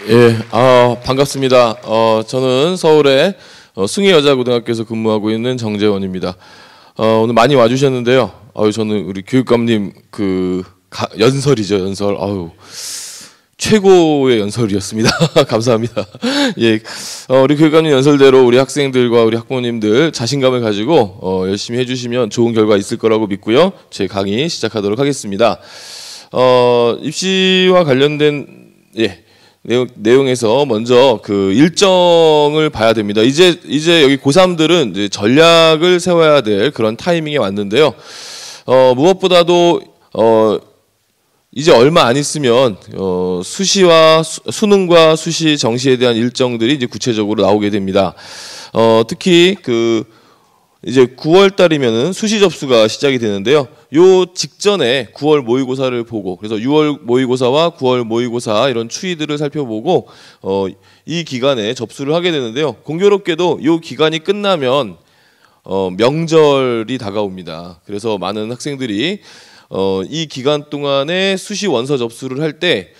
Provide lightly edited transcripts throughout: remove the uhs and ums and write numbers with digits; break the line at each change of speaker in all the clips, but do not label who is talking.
예, 반갑습니다. 저는 서울의 숭의여자고등학교에서 근무하고 있는 정재원입니다. 오늘 많이 와주셨는데요. 저는 우리 교육감님 연설이죠, 연설. 최고의 연설이었습니다. 감사합니다. 예, 우리 교육감님 연설대로 우리 학생들과 우리 학부모님들 자신감을 가지고 열심히 해주시면 좋은 결과 있을 거라고 믿고요. 제 강의 시작하도록 하겠습니다. 입시와 관련된 내용에서 먼저 그 일정을 봐야 됩니다. 이제 여기 고3들은 이제 전략을 세워야 될 그런 타이밍에 왔는데요. 무엇보다도 이제 얼마 안 있으면 수시와 수능과 수시 정시에 대한 일정들이 이제 구체적으로 나오게 됩니다. 특히 이제 9월 달이면은 수시 접수가 시작이 되는데요. 요 직전에 9월 모의고사를 보고, 그래서 6월 모의고사와 9월 모의고사 이런 추이들을 살펴보고 이 기간에 접수를 하게 되는데요. 공교롭게도 요 기간이 끝나면 명절이 다가옵니다. 그래서 많은 학생들이 이 기간 동안에 수시 원서 접수를 할 때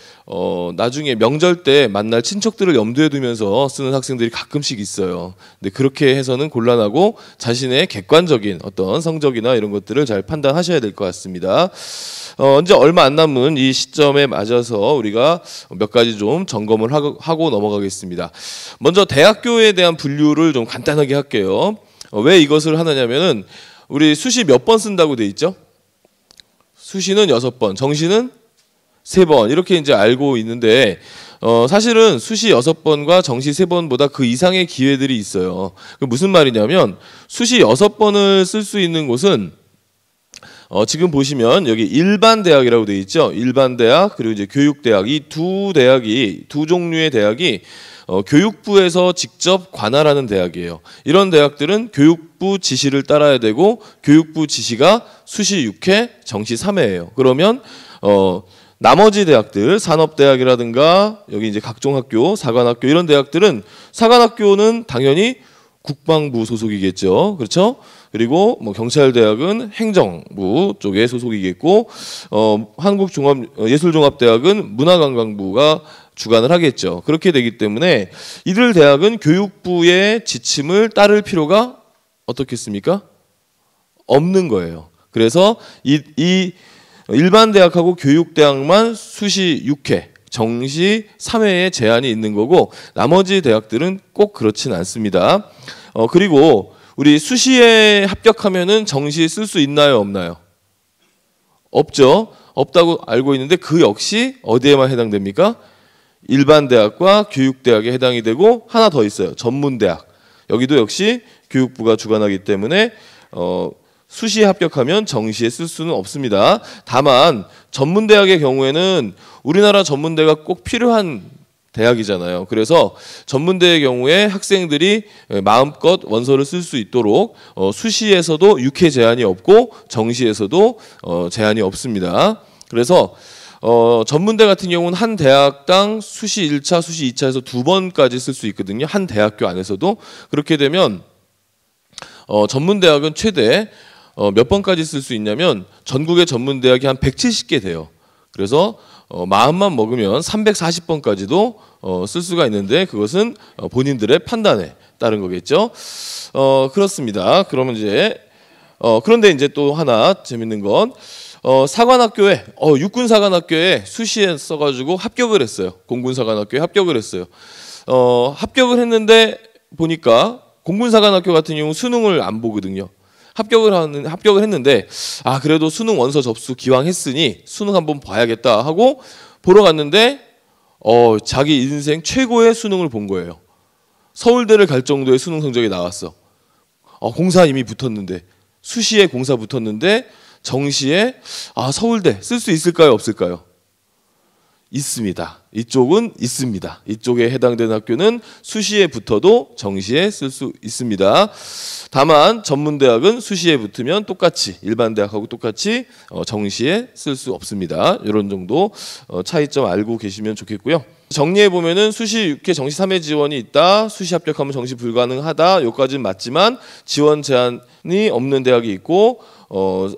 나중에 명절 때 만날 친척들을 염두에 두면서 쓰는 학생들이 가끔씩 있어요. 근데 그렇게 해서는 곤란하고 자신의 객관적인 어떤 성적이나 이런 것들을 잘 판단하셔야 될 것 같습니다. 이제 얼마 안 남은 이 시점에 맞아서 우리가 몇 가지 좀 점검을 하고 넘어가겠습니다. 먼저 대학교에 대한 분류를 좀 간단하게 할게요. 왜 이것을 하느냐면은 우리 수시 몇 번 쓴다고 돼 있죠? 수시는 6번, 정시는 3번 이렇게 이제 알고 있는데 사실은 수시 6번과 정시 3번보다 그 이상의 기회들이 있어요. 무슨 말이냐면 수시 6번을 쓸 수 있는 곳은 지금 보시면 여기 일반 대학이라고 되어 있죠. 일반 대학 그리고 이제 교육대학, 이 두 종류의 대학이 교육부에서 직접 관할하는 대학이에요. 이런 대학들은 교육부 지시를 따라야 되고 교육부 지시가 수시 6회, 정시 3회예요. 그러면 나머지 대학들, 산업대학이라든가 여기 이제 각종 학교, 사관학교 이런 대학들은 사관학교는 당연히 국방부 소속이겠죠. 그렇죠? 그리고 뭐 경찰대학은 행정부 쪽에 소속이겠고 한국예술종합대학은 문화관광부가 주관을 하겠죠. 그렇게 되기 때문에 이들 대학은 교육부의 지침을 따를 필요가 어떻겠습니까? 없는 거예요. 그래서 이 일반 대학하고 교육대학만 수시 6회, 정시 3회에 제한이 있는 거고 나머지 대학들은 꼭 그렇진 않습니다. 그리고 우리 수시에 합격하면은 정시에 쓸 수 있나요, 없나요? 없죠. 없다고 알고 있는데 그 역시 어디에만 해당됩니까? 일반 대학과 교육대학에 해당이 되고 하나 더 있어요. 전문대학. 여기도 역시 교육부가 주관하기 때문에 수시에 합격하면 정시에 쓸 수는 없습니다. 다만 전문대학의 경우에는 우리나라 전문대가 꼭 필요한 대학이잖아요. 그래서 전문대의 경우에 학생들이 마음껏 원서를 쓸 수 있도록 수시에서도 6회 제한이 없고 정시에서도 제한이 없습니다. 그래서 전문대 같은 경우는 한 대학당 수시 1차, 수시 2차에서 2번까지 쓸 수 있거든요. 한 대학교 안에서도. 그렇게 되면 전문대학은 최대 몇 번까지 쓸 수 있냐면 전국의 전문대학이 한 170개 돼요. 그래서 마음만 먹으면 340번까지도 쓸 수가 있는데 그것은 본인들의 판단에 따른 거겠죠. 그렇습니다. 그러면 이제 그런데 이제 또 하나 재밌는 건 사관학교에 육군사관학교에 수시에 써가지고 합격을 했어요. 공군사관학교에 합격을 했어요. 합격을 했는데 보니까 공군사관학교 같은 경우 수능을 안 보거든요. 합격을 했는데 그래도 수능 원서 접수 기왕 했으니 수능 한번 봐야겠다 하고 보러 갔는데 자기 인생 최고의 수능을 본 거예요. 서울대를 갈 정도의 수능 성적이 나왔어. 공사 이미 붙었는데 수시에 공사 붙었는데 정시에 서울대 쓸 수 있을까요, 없을까요? 있습니다. 이쪽은 있습니다. 이쪽에 해당되는 학교는 수시에 붙어도 정시에 쓸 수 있습니다. 다만 전문대학은 수시에 붙으면 똑같이 일반 대학하고 똑같이 정시에 쓸 수 없습니다. 이런 정도 차이점 알고 계시면 좋겠고요. 정리해 보면은 수시 6회 정시 3회 지원이 있다. 수시 합격하면 정시 불가능하다. 여기까지는 맞지만 지원 제한이 없는 대학이 있고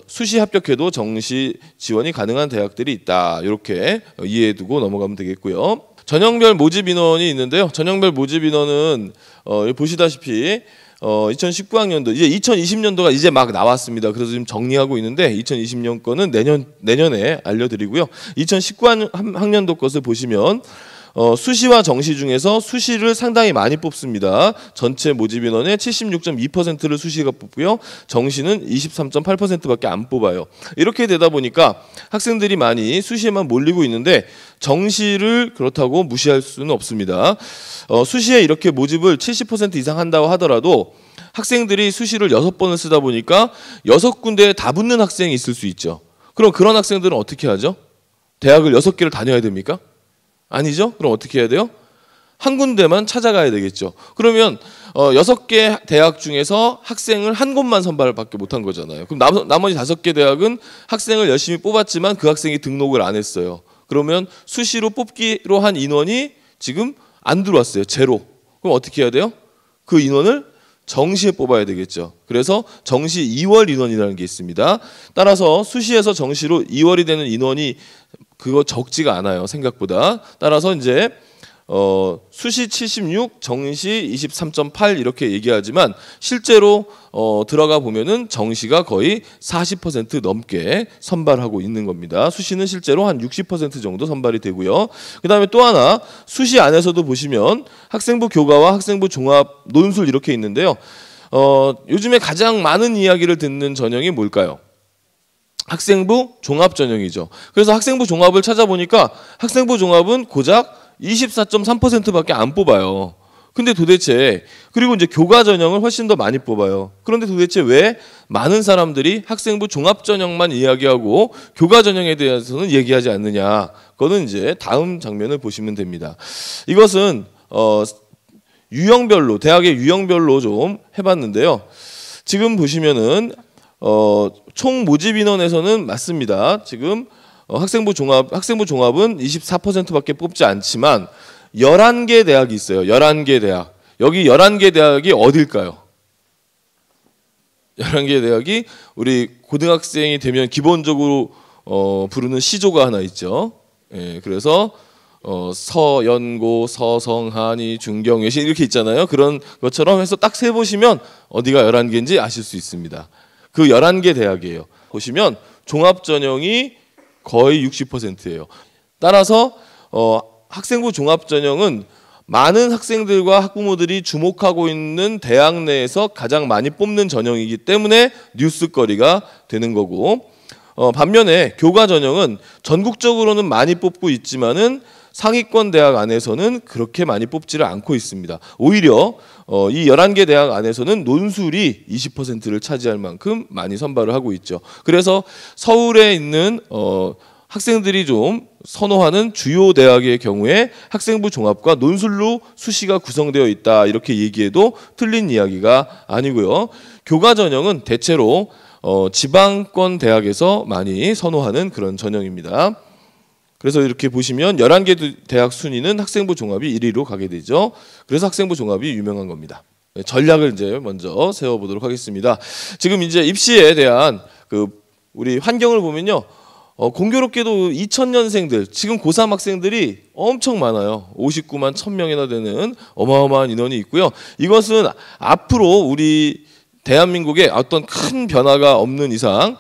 수시 합격해도 정시 지원이 가능한 대학들이 있다. 이렇게 이해해두고 넘어가면 되겠고요. 전형별 모집 인원이 있는데요. 전형별 모집 인원은 여기 보시다시피 2019학년도 이제 2020년도가 이제 막 나왔습니다. 그래서 지금 정리하고 있는데 2020년 거는 내년에 알려드리고요. 2019학년도 것을 보시면 수시와 정시 중에서 수시를 상당히 많이 뽑습니다. 전체 모집 인원의 76.2%를 수시가 뽑고요. 정시는 23.8%밖에 안 뽑아요. 이렇게 되다 보니까 학생들이 많이 수시에만 몰리고 있는데 정시를 그렇다고 무시할 수는 없습니다. 수시에 이렇게 모집을 70% 이상 한다고 하더라도 학생들이 수시를 6번을 쓰다 보니까 6군데에 다 붙는 학생이 있을 수 있죠. 그럼 그런 학생들은 어떻게 하죠? 대학을 6개를 다녀야 됩니까? 아니죠? 그럼 어떻게 해야 돼요? 한 군데만 찾아가야 되겠죠. 그러면 6개 대학 중에서 학생을 한 곳만 선발을 밖에 못한 거잖아요. 그럼 나머지 5개 대학은 학생을 열심히 뽑았지만 그 학생이 등록을 안 했어요. 그러면 수시로 뽑기로 한 인원이 지금 안 들어왔어요. 제로. 그럼 어떻게 해야 돼요? 그 인원을 정시에 뽑아야 되겠죠. 그래서 정시 2월 인원이라는 게 있습니다. 따라서 수시에서 정시로 2월이 되는 인원이 그거 적지가 않아요. 생각보다. 따라서 이제 수시 76, 정시 23.8 이렇게 얘기하지만 실제로 들어가 보면은 정시가 거의 40% 넘게 선발하고 있는 겁니다. 수시는 실제로 한 60% 정도 선발이 되고요. 그다음에 또 하나 수시 안에서도 보시면 학생부 교과와 학생부 종합 논술 이렇게 있는데요. 요즘에 가장 많은 이야기를 듣는 전형이 뭘까요? 학생부 종합 전형이죠. 그래서 학생부 종합을 찾아보니까 학생부 종합은 고작 24.3%밖에 안 뽑아요. 근데 도대체 그리고 이제 교과 전형을 훨씬 더 많이 뽑아요. 그런데 도대체 왜 많은 사람들이 학생부 종합 전형만 이야기하고 교과 전형에 대해서는 얘기하지 않느냐? 그거는 이제 다음 장면을 보시면 됩니다. 이것은 유형별로 대학의 유형별로 좀 해봤는데요. 지금 보시면은 총 모집 인원에서는 맞습니다. 지금 학생부 종합은 24%밖에 뽑지 않지만 11개 대학이 있어요. 11개 대학. 여기 11개 대학이 어딜까요? 11개 대학이 우리 고등학생이 되면 기본적으로 부르는 시조가 하나 있죠. 예, 그래서 서연고, 서성한이, 중경외신 이렇게 있잖아요. 그런 것처럼 해서 딱 세보시면 어디가 11개인지 아실 수 있습니다. 그 11개 대학이에요. 보시면 종합 전형이 거의 60%예요. 따라서 학생부 종합 전형은 많은 학생들과 학부모들이 주목하고 있는 대학 내에서 가장 많이 뽑는 전형이기 때문에 뉴스거리가 되는 거고, 반면에 교과 전형은 전국적으로는 많이 뽑고 있지만은 상위권 대학 안에서는 그렇게 많이 뽑지를 않고 있습니다. 오히려 이 11개 대학 안에서는 논술이 20%를 차지할 만큼 많이 선발을 하고 있죠. 그래서 서울에 있는 학생들이 좀 선호하는 주요 대학의 경우에 학생부 종합과 논술로 수시가 구성되어 있다 이렇게 얘기해도 틀린 이야기가 아니고요. 교과 전형은 대체로 지방권 대학에서 많이 선호하는 그런 전형입니다. 그래서 이렇게 보시면 11개 대학 순위는 학생부 종합이 1위로 가게 되죠. 그래서 학생부 종합이 유명한 겁니다. 전략을 이제 먼저 세워보도록 하겠습니다. 지금 이제 입시에 대한 우리 환경을 보면요. 공교롭게도 2000년생들, 지금 고3 학생들이 엄청 많아요. 59만 1000명이나 되는 어마어마한 인원이 있고요. 이것은 앞으로 우리 대한민국에 어떤 큰 변화가 없는 이상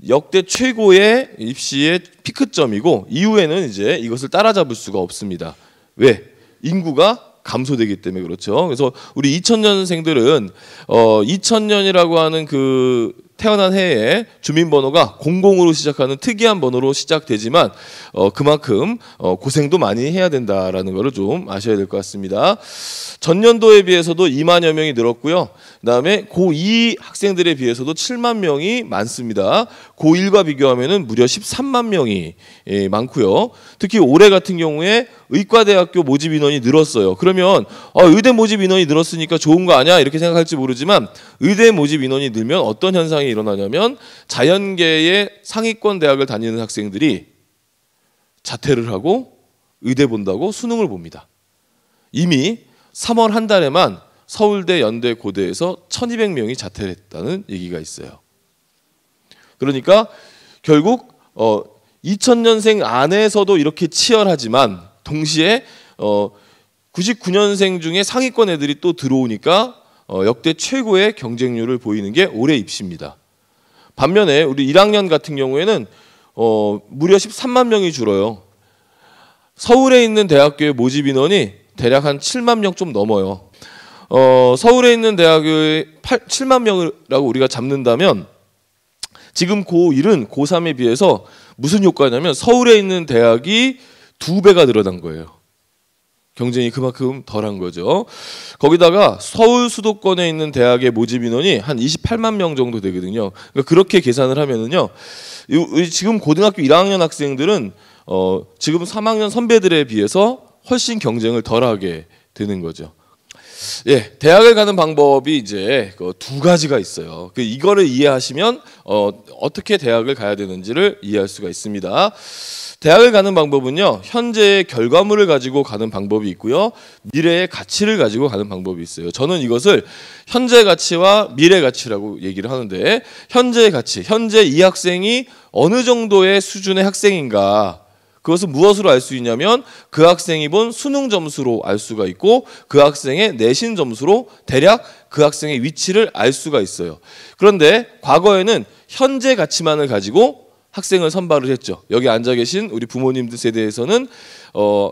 역대 최고의 입시의 피크점이고 이후에는 이제 이것을 따라잡을 수가 없습니다. 왜? 인구가 감소되기 때문에 그렇죠. 그래서 우리 2000년생들은 2000년이라고 하는 그 태어난 해에 주민번호가 00으로 시작하는 특이한 번호로 시작되지만 그만큼 고생도 많이 해야 된다라는 것을 좀 아셔야 될 것 같습니다. 전년도에 비해서도 2만여 명이 늘었고요. 그다음에 고2 학생들에 비해서도 7만 명이 많습니다. 고1과 비교하면은 무려 13만 명이 많고요. 특히 올해 같은 경우에 의과대학교 모집 인원이 늘었어요. 그러면 의대 모집 인원이 늘었으니까 좋은 거 아니야? 이렇게 생각할지 모르지만 의대 모집 인원이 늘면 어떤 현상이 일어나냐면 자연계의 상위권 대학을 다니는 학생들이 자퇴를 하고 의대 본다고 수능을 봅니다. 이미 3월 한 달에만 서울대, 연대, 고대에서 1200명이 자퇴를 했다는 얘기가 있어요. 그러니까 결국 2000년생 안에서도 이렇게 치열하지만 동시에 99년생 중에 상위권 애들이 또 들어오니까 역대 최고의 경쟁률을 보이는 게 올해 입시입니다. 반면에 우리 1학년 같은 경우에는 무려 13만 명이 줄어요. 서울에 있는 대학교의 모집 인원이 대략 한 7만 명 좀 넘어요. 서울에 있는 대학의 7만 명이라고 우리가 잡는다면 지금 고1은 고3에 비해서 무슨 효과냐면 서울에 있는 대학이 2배가 늘어난 거예요. 경쟁이 그만큼 덜한 거죠. 거기다가 서울 수도권에 있는 대학의 모집 인원이 한 28만 명 정도 되거든요. 그러니까 그렇게 계산을 하면은요, 지금 고등학교 1학년 학생들은 지금 3학년 선배들에 비해서 훨씬 경쟁을 덜하게 되는 거죠. 예, 대학을 가는 방법이 이제 두 가지가 있어요. 이거를 이해하시면 어떻게 대학을 가야 되는지를 이해할 수가 있습니다. 대학을 가는 방법은요, 현재의 결과물을 가지고 가는 방법이 있고요, 미래의 가치를 가지고 가는 방법이 있어요. 저는 이것을 현재 가치와 미래 가치라고 얘기를 하는데, 현재의 가치, 현재 이 학생이 어느 정도의 수준의 학생인가, 그것은 무엇으로 알 수 있냐면 그 학생이 본 수능 점수로 알 수가 있고, 그 학생의 내신 점수로 대략 그 학생의 위치를 알 수가 있어요. 그런데 과거에는 현재 가치만을 가지고 학생을 선발을 했죠. 여기 앉아 계신 우리 부모님들 세대에서는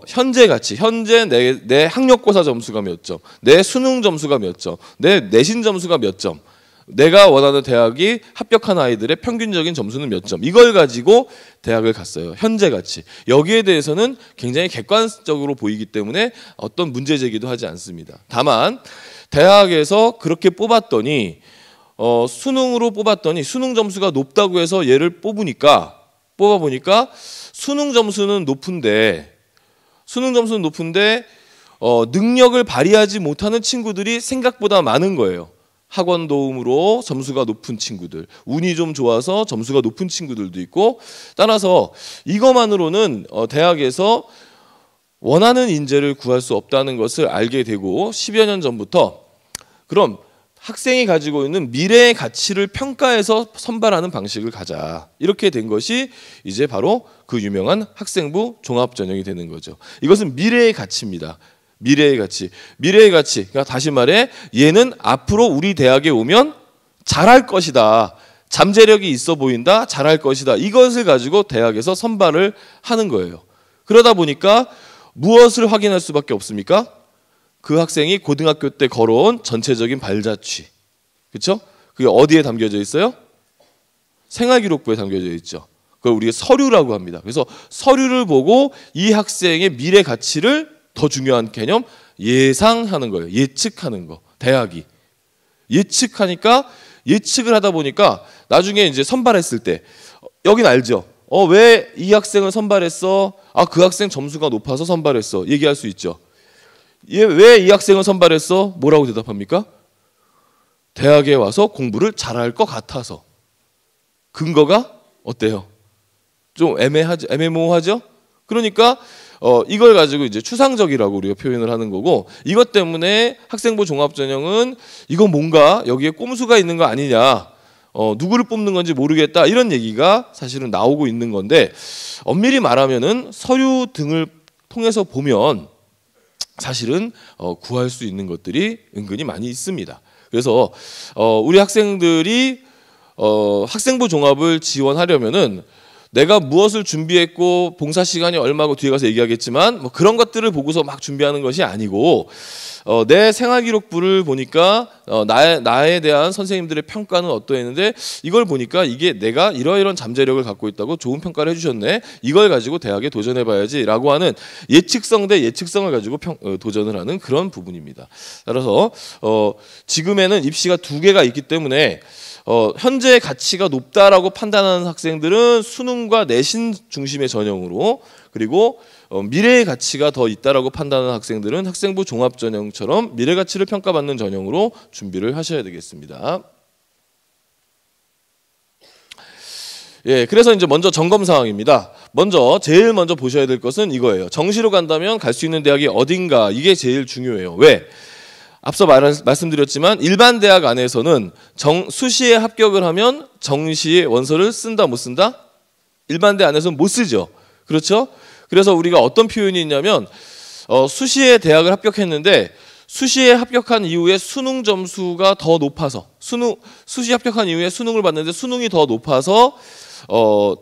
현재 가치, 현재 내 학력고사 점수가 몇 점, 내 수능 점수가 몇 점, 내 내신 점수가 몇 점, 내가 원하는 대학이 합격한 아이들의 평균적인 점수는 몇 점, 이걸 가지고 대학을 갔어요. 현재 가치. 여기에 대해서는 굉장히 객관적으로 보이기 때문에 어떤 문제 제기도 하지 않습니다. 다만 대학에서 그렇게 뽑았더니 수능으로 뽑았더니 수능 점수가 높다고 해서 얘를 뽑아보니까 수능 점수는 높은데 능력을 발휘하지 못하는 친구들이 생각보다 많은 거예요. 학원 도움으로 점수가 높은 친구들, 운이 좀 좋아서 점수가 높은 친구들도 있고, 따라서 이것만으로는 대학에서 원하는 인재를 구할 수 없다는 것을 알게 되고, 10여 년 전부터 그럼 학생이 가지고 있는 미래의 가치를 평가해서 선발하는 방식을 가자, 이렇게 된 것이 이제 바로 그 유명한 학생부 종합전형이 되는 거죠. 이것은 미래의 가치입니다. 미래의 가치. 그러니까 다시 말해, 얘는 앞으로 우리 대학에 오면 잘할 것이다, 잠재력이 있어 보인다, 잘할 것이다, 이것을 가지고 대학에서 선발을 하는 거예요. 그러다 보니까 무엇을 확인할 수밖에 없습니까? 그 학생이 고등학교 때 걸어온 전체적인 발자취, 그렇죠? 그게 어디에 담겨져 있어요? 생활기록부에 담겨져 있죠. 그걸 우리가 서류라고 합니다. 그래서 서류를 보고 이 학생의 미래 가치를, 더 중요한 개념, 예상하는 거예요. 예측하는 거. 대학이 예측을 하다 보니까 나중에 이제 선발했을 때 여긴 알죠. 왜 이 학생을 선발했어? 그 학생 점수가 높아서 선발했어. 얘기할 수 있죠. 왜 이 학생을 선발했어? 뭐라고 대답합니까? 대학에 와서 공부를 잘할 것 같아서. 근거가 어때요? 좀 애매모호하죠? 그러니까 이걸 가지고 이제 추상적이라고 우리가 표현을 하는 거고, 이것 때문에 학생부 종합전형은 이거 뭔가 여기에 꼼수가 있는 거 아니냐, 누구를 뽑는 건지 모르겠다, 이런 얘기가 사실은 나오고 있는 건데, 엄밀히 말하면은 서류 등을 통해서 보면 사실은 구할 수 있는 것들이 은근히 많이 있습니다. 그래서 우리 학생들이 학생부 종합을 지원하려면은 내가 무엇을 준비했고 봉사 시간이 얼마고 뒤에 가서 얘기하겠지만, 뭐 그런 것들을 보고서 막 준비하는 것이 아니고, 내 생활기록부를 보니까 나에 대한 선생님들의 평가는 어떠했는데, 이걸 보니까 이게 내가 이러이러한 잠재력을 갖고 있다고 좋은 평가를 해주셨네, 이걸 가지고 대학에 도전해봐야지 라고 하는 예측성 대 예측성을 가지고 도전을 하는 그런 부분입니다. 따라서 지금에는 입시가 두 개가 있기 때문에 현재 가치가 높다라고 판단하는 학생들은 수능과 내신 중심의 전형으로, 그리고 미래의 가치가 더 있다라고 판단하는 학생들은 학생부 종합전형처럼 미래 가치를 평가받는 전형으로 준비를 하셔야 되겠습니다. 예, 그래서 이제 먼저 점검 사항입니다. 제일 먼저 보셔야 될 것은 이거예요. 정시로 간다면 갈 수 있는 대학이 어딘가, 이게 제일 중요해요. 왜? 앞서 말씀드렸지만 일반 대학 안에서는 수시에 합격을 하면 정시에 원서를 쓴다 못 쓴다? 일반 대학 안에서는 못 쓰죠. 그렇죠? 그래서 우리가 어떤 표현이 있냐면 수시에 대학을 합격했는데 수시에 합격한 이후에 수능 점수가 더 높아서 수시 합격한 이후에 수능을 봤는데 수능이 더 높아서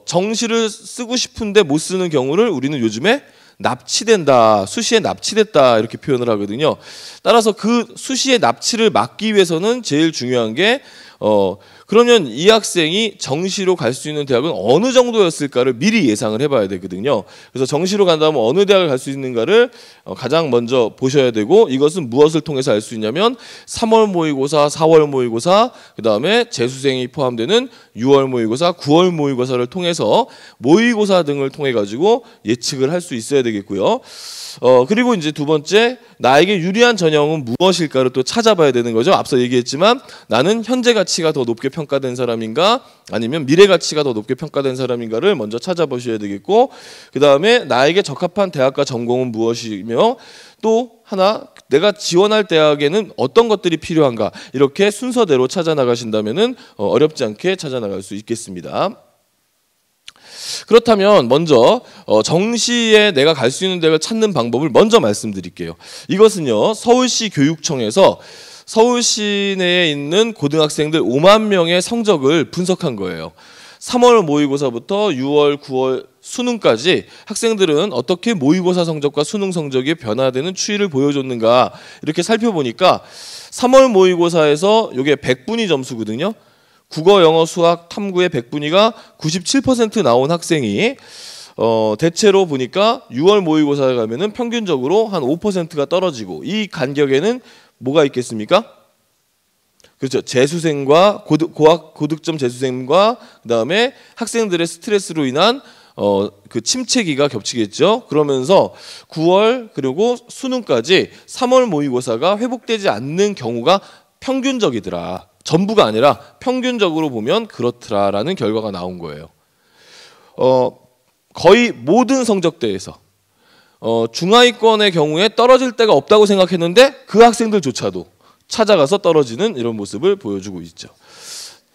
정시를 쓰고 싶은데 못 쓰는 경우를 우리는 요즘에 납치된다, 수시에 납치됐다 이렇게 표현을 하거든요. 따라서 그 수시의 납치를 막기 위해서는 제일 중요한 게 그러면 이 학생이 정시로 갈 수 있는 대학은 어느 정도였을까를 미리 예상을 해봐야 되거든요. 그래서 정시로 간다면 어느 대학을 갈 수 있는가를 가장 먼저 보셔야 되고, 이것은 무엇을 통해서 알 수 있냐면 3월 모의고사, 4월 모의고사, 그 다음에 재수생이 포함되는 6월 모의고사, 9월 모의고사를 통해서 모의고사 등을 통해 가지고 예측을 할 수 있어야 되겠고요. 그리고 이제 두 번째, 나에게 유리한 전형은 무엇일까를 또 찾아봐야 되는 거죠. 앞서 얘기했지만 나는 현재 가치가 더 높게 평가된 사람인가 아니면 미래 가치가 더 높게 평가된 사람인가를 먼저 찾아보셔야 되겠고, 그 다음에 나에게 적합한 대학과 전공은 무엇이며 또 하나 내가 지원할 대학에는 어떤 것들이 필요한가, 이렇게 순서대로 찾아 나가신다면은 어렵지 않게 찾아 나갈 수 있겠습니다. 그렇다면 먼저 정시에 내가 갈 수 있는 대학을 찾는 방법을 먼저 말씀드릴게요. 이것은요, 서울시 교육청에서 서울시 내에 있는 고등학생들 5만 명의 성적을 분석한 거예요. 3월 모의고사부터 6월, 9월 수능까지 학생들은 어떻게 모의고사 성적과 수능 성적이 변화되는 추이를 보여줬는가, 이렇게 살펴보니까 3월 모의고사에서 이게 100분위 점수거든요. 국어, 영어, 수학, 탐구의 100분위가 97% 나온 학생이 대체로 보니까 6월 모의고사에 가면은 평균적으로 한 5%가 떨어지고, 이 간격에는 뭐가 있겠습니까? 그렇죠. 재수생과 고득점 재수생과 그다음에 학생들의 스트레스로 인한 그 침체기가 겹치겠죠. 그러면서 9월 그리고 수능까지 3월 모의고사가 회복되지 않는 경우가 평균적이더라. 전부가 아니라 평균적으로 보면 그렇더라라는 결과가 나온 거예요. 거의 모든 성적대에서 중하위권의 경우에 떨어질 데가 없다고 생각했는데 그 학생들조차도 찾아가서 떨어지는 이런 모습을 보여주고 있죠.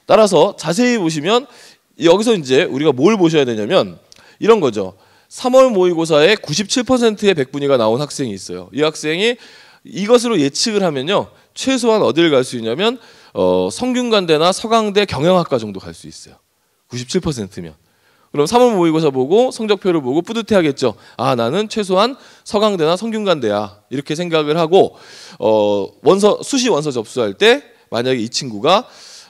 따라서 자세히 보시면 여기서 이제 우리가 뭘 보셔야 되냐면 이런 거죠. 3월 모의고사에 97%의 100분위가 나온 학생이 있어요. 이 학생이 이것으로 예측을 하면요, 최소한 어디를 갈 수 있냐면 성균관대나 서강대 경영학과 정도 갈 수 있어요. 97%면. 그럼 3월 모의고사 보고 성적표를 보고 뿌듯해하겠죠. 아, 나는 최소한 서강대나 성균관대야, 이렇게 생각을 하고 수시 원서 접수할 때 만약에 이 친구가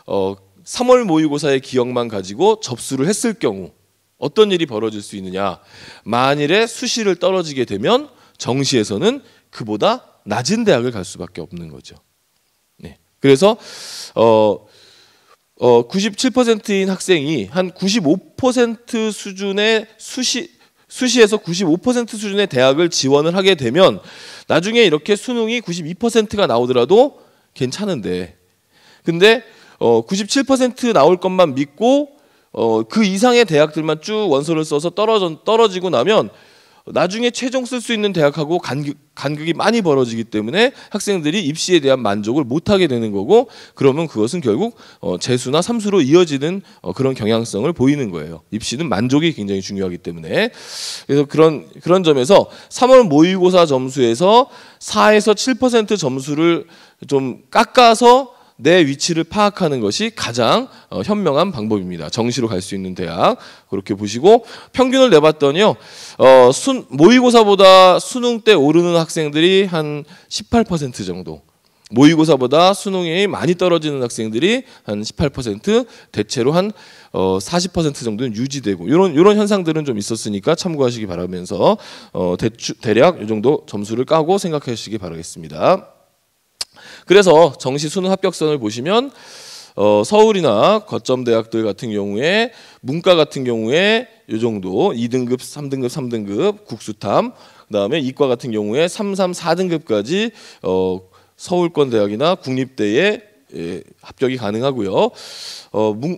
3월 모의고사의 기억만 가지고 접수를 했을 경우 어떤 일이 벌어질 수 있느냐. 만일에 수시를 떨어지게 되면 정시에서는 그보다 낮은 대학을 갈 수밖에 없는 거죠. 네. 그래서 97%인 학생이 한 95% 수준의 수시에서 95% 수준의 대학을 지원을 하게 되면 나중에 이렇게 수능이 92%가 나오더라도 괜찮은데, 근데 97% 나올 것만 믿고 그 이상의 대학들만 쭉 원서를 써서 떨어지고 나면 나중에 최종 쓸 수 있는 대학하고 간극이 많이 벌어지기 때문에 학생들이 입시에 대한 만족을 못하게 되는 거고, 그러면 그것은 결국 재수나 삼수로 이어지는 그런 경향성을 보이는 거예요. 입시는 만족이 굉장히 중요하기 때문에. 그래서 그런 점에서 3월 모의고사 점수에서 4에서 7% 점수를 좀 깎아서 내 위치를 파악하는 것이 가장 현명한 방법입니다. 정시로 갈 수 있는 대학 그렇게 보시고, 평균을 내봤더니요, 모의고사보다 수능 때 오르는 학생들이 한 18% 정도, 모의고사보다 수능이 많이 떨어지는 학생들이 한 18%, 대체로 한 40% 정도는 유지되고, 이런 현상들은 좀 있었으니까 참고하시기 바라면서 대략 이 정도 점수를 까고 생각하시기 바라겠습니다. 그래서 정시 수능 합격선을 보시면 서울이나 거점 대학들 같은 경우에 문과 같은 경우에 이 정도 2등급, 3등급, 3등급 국수탐, 그다음에 이과 같은 경우에 3, 4등급까지 서울권 대학이나 국립대에 합격이 가능하고요.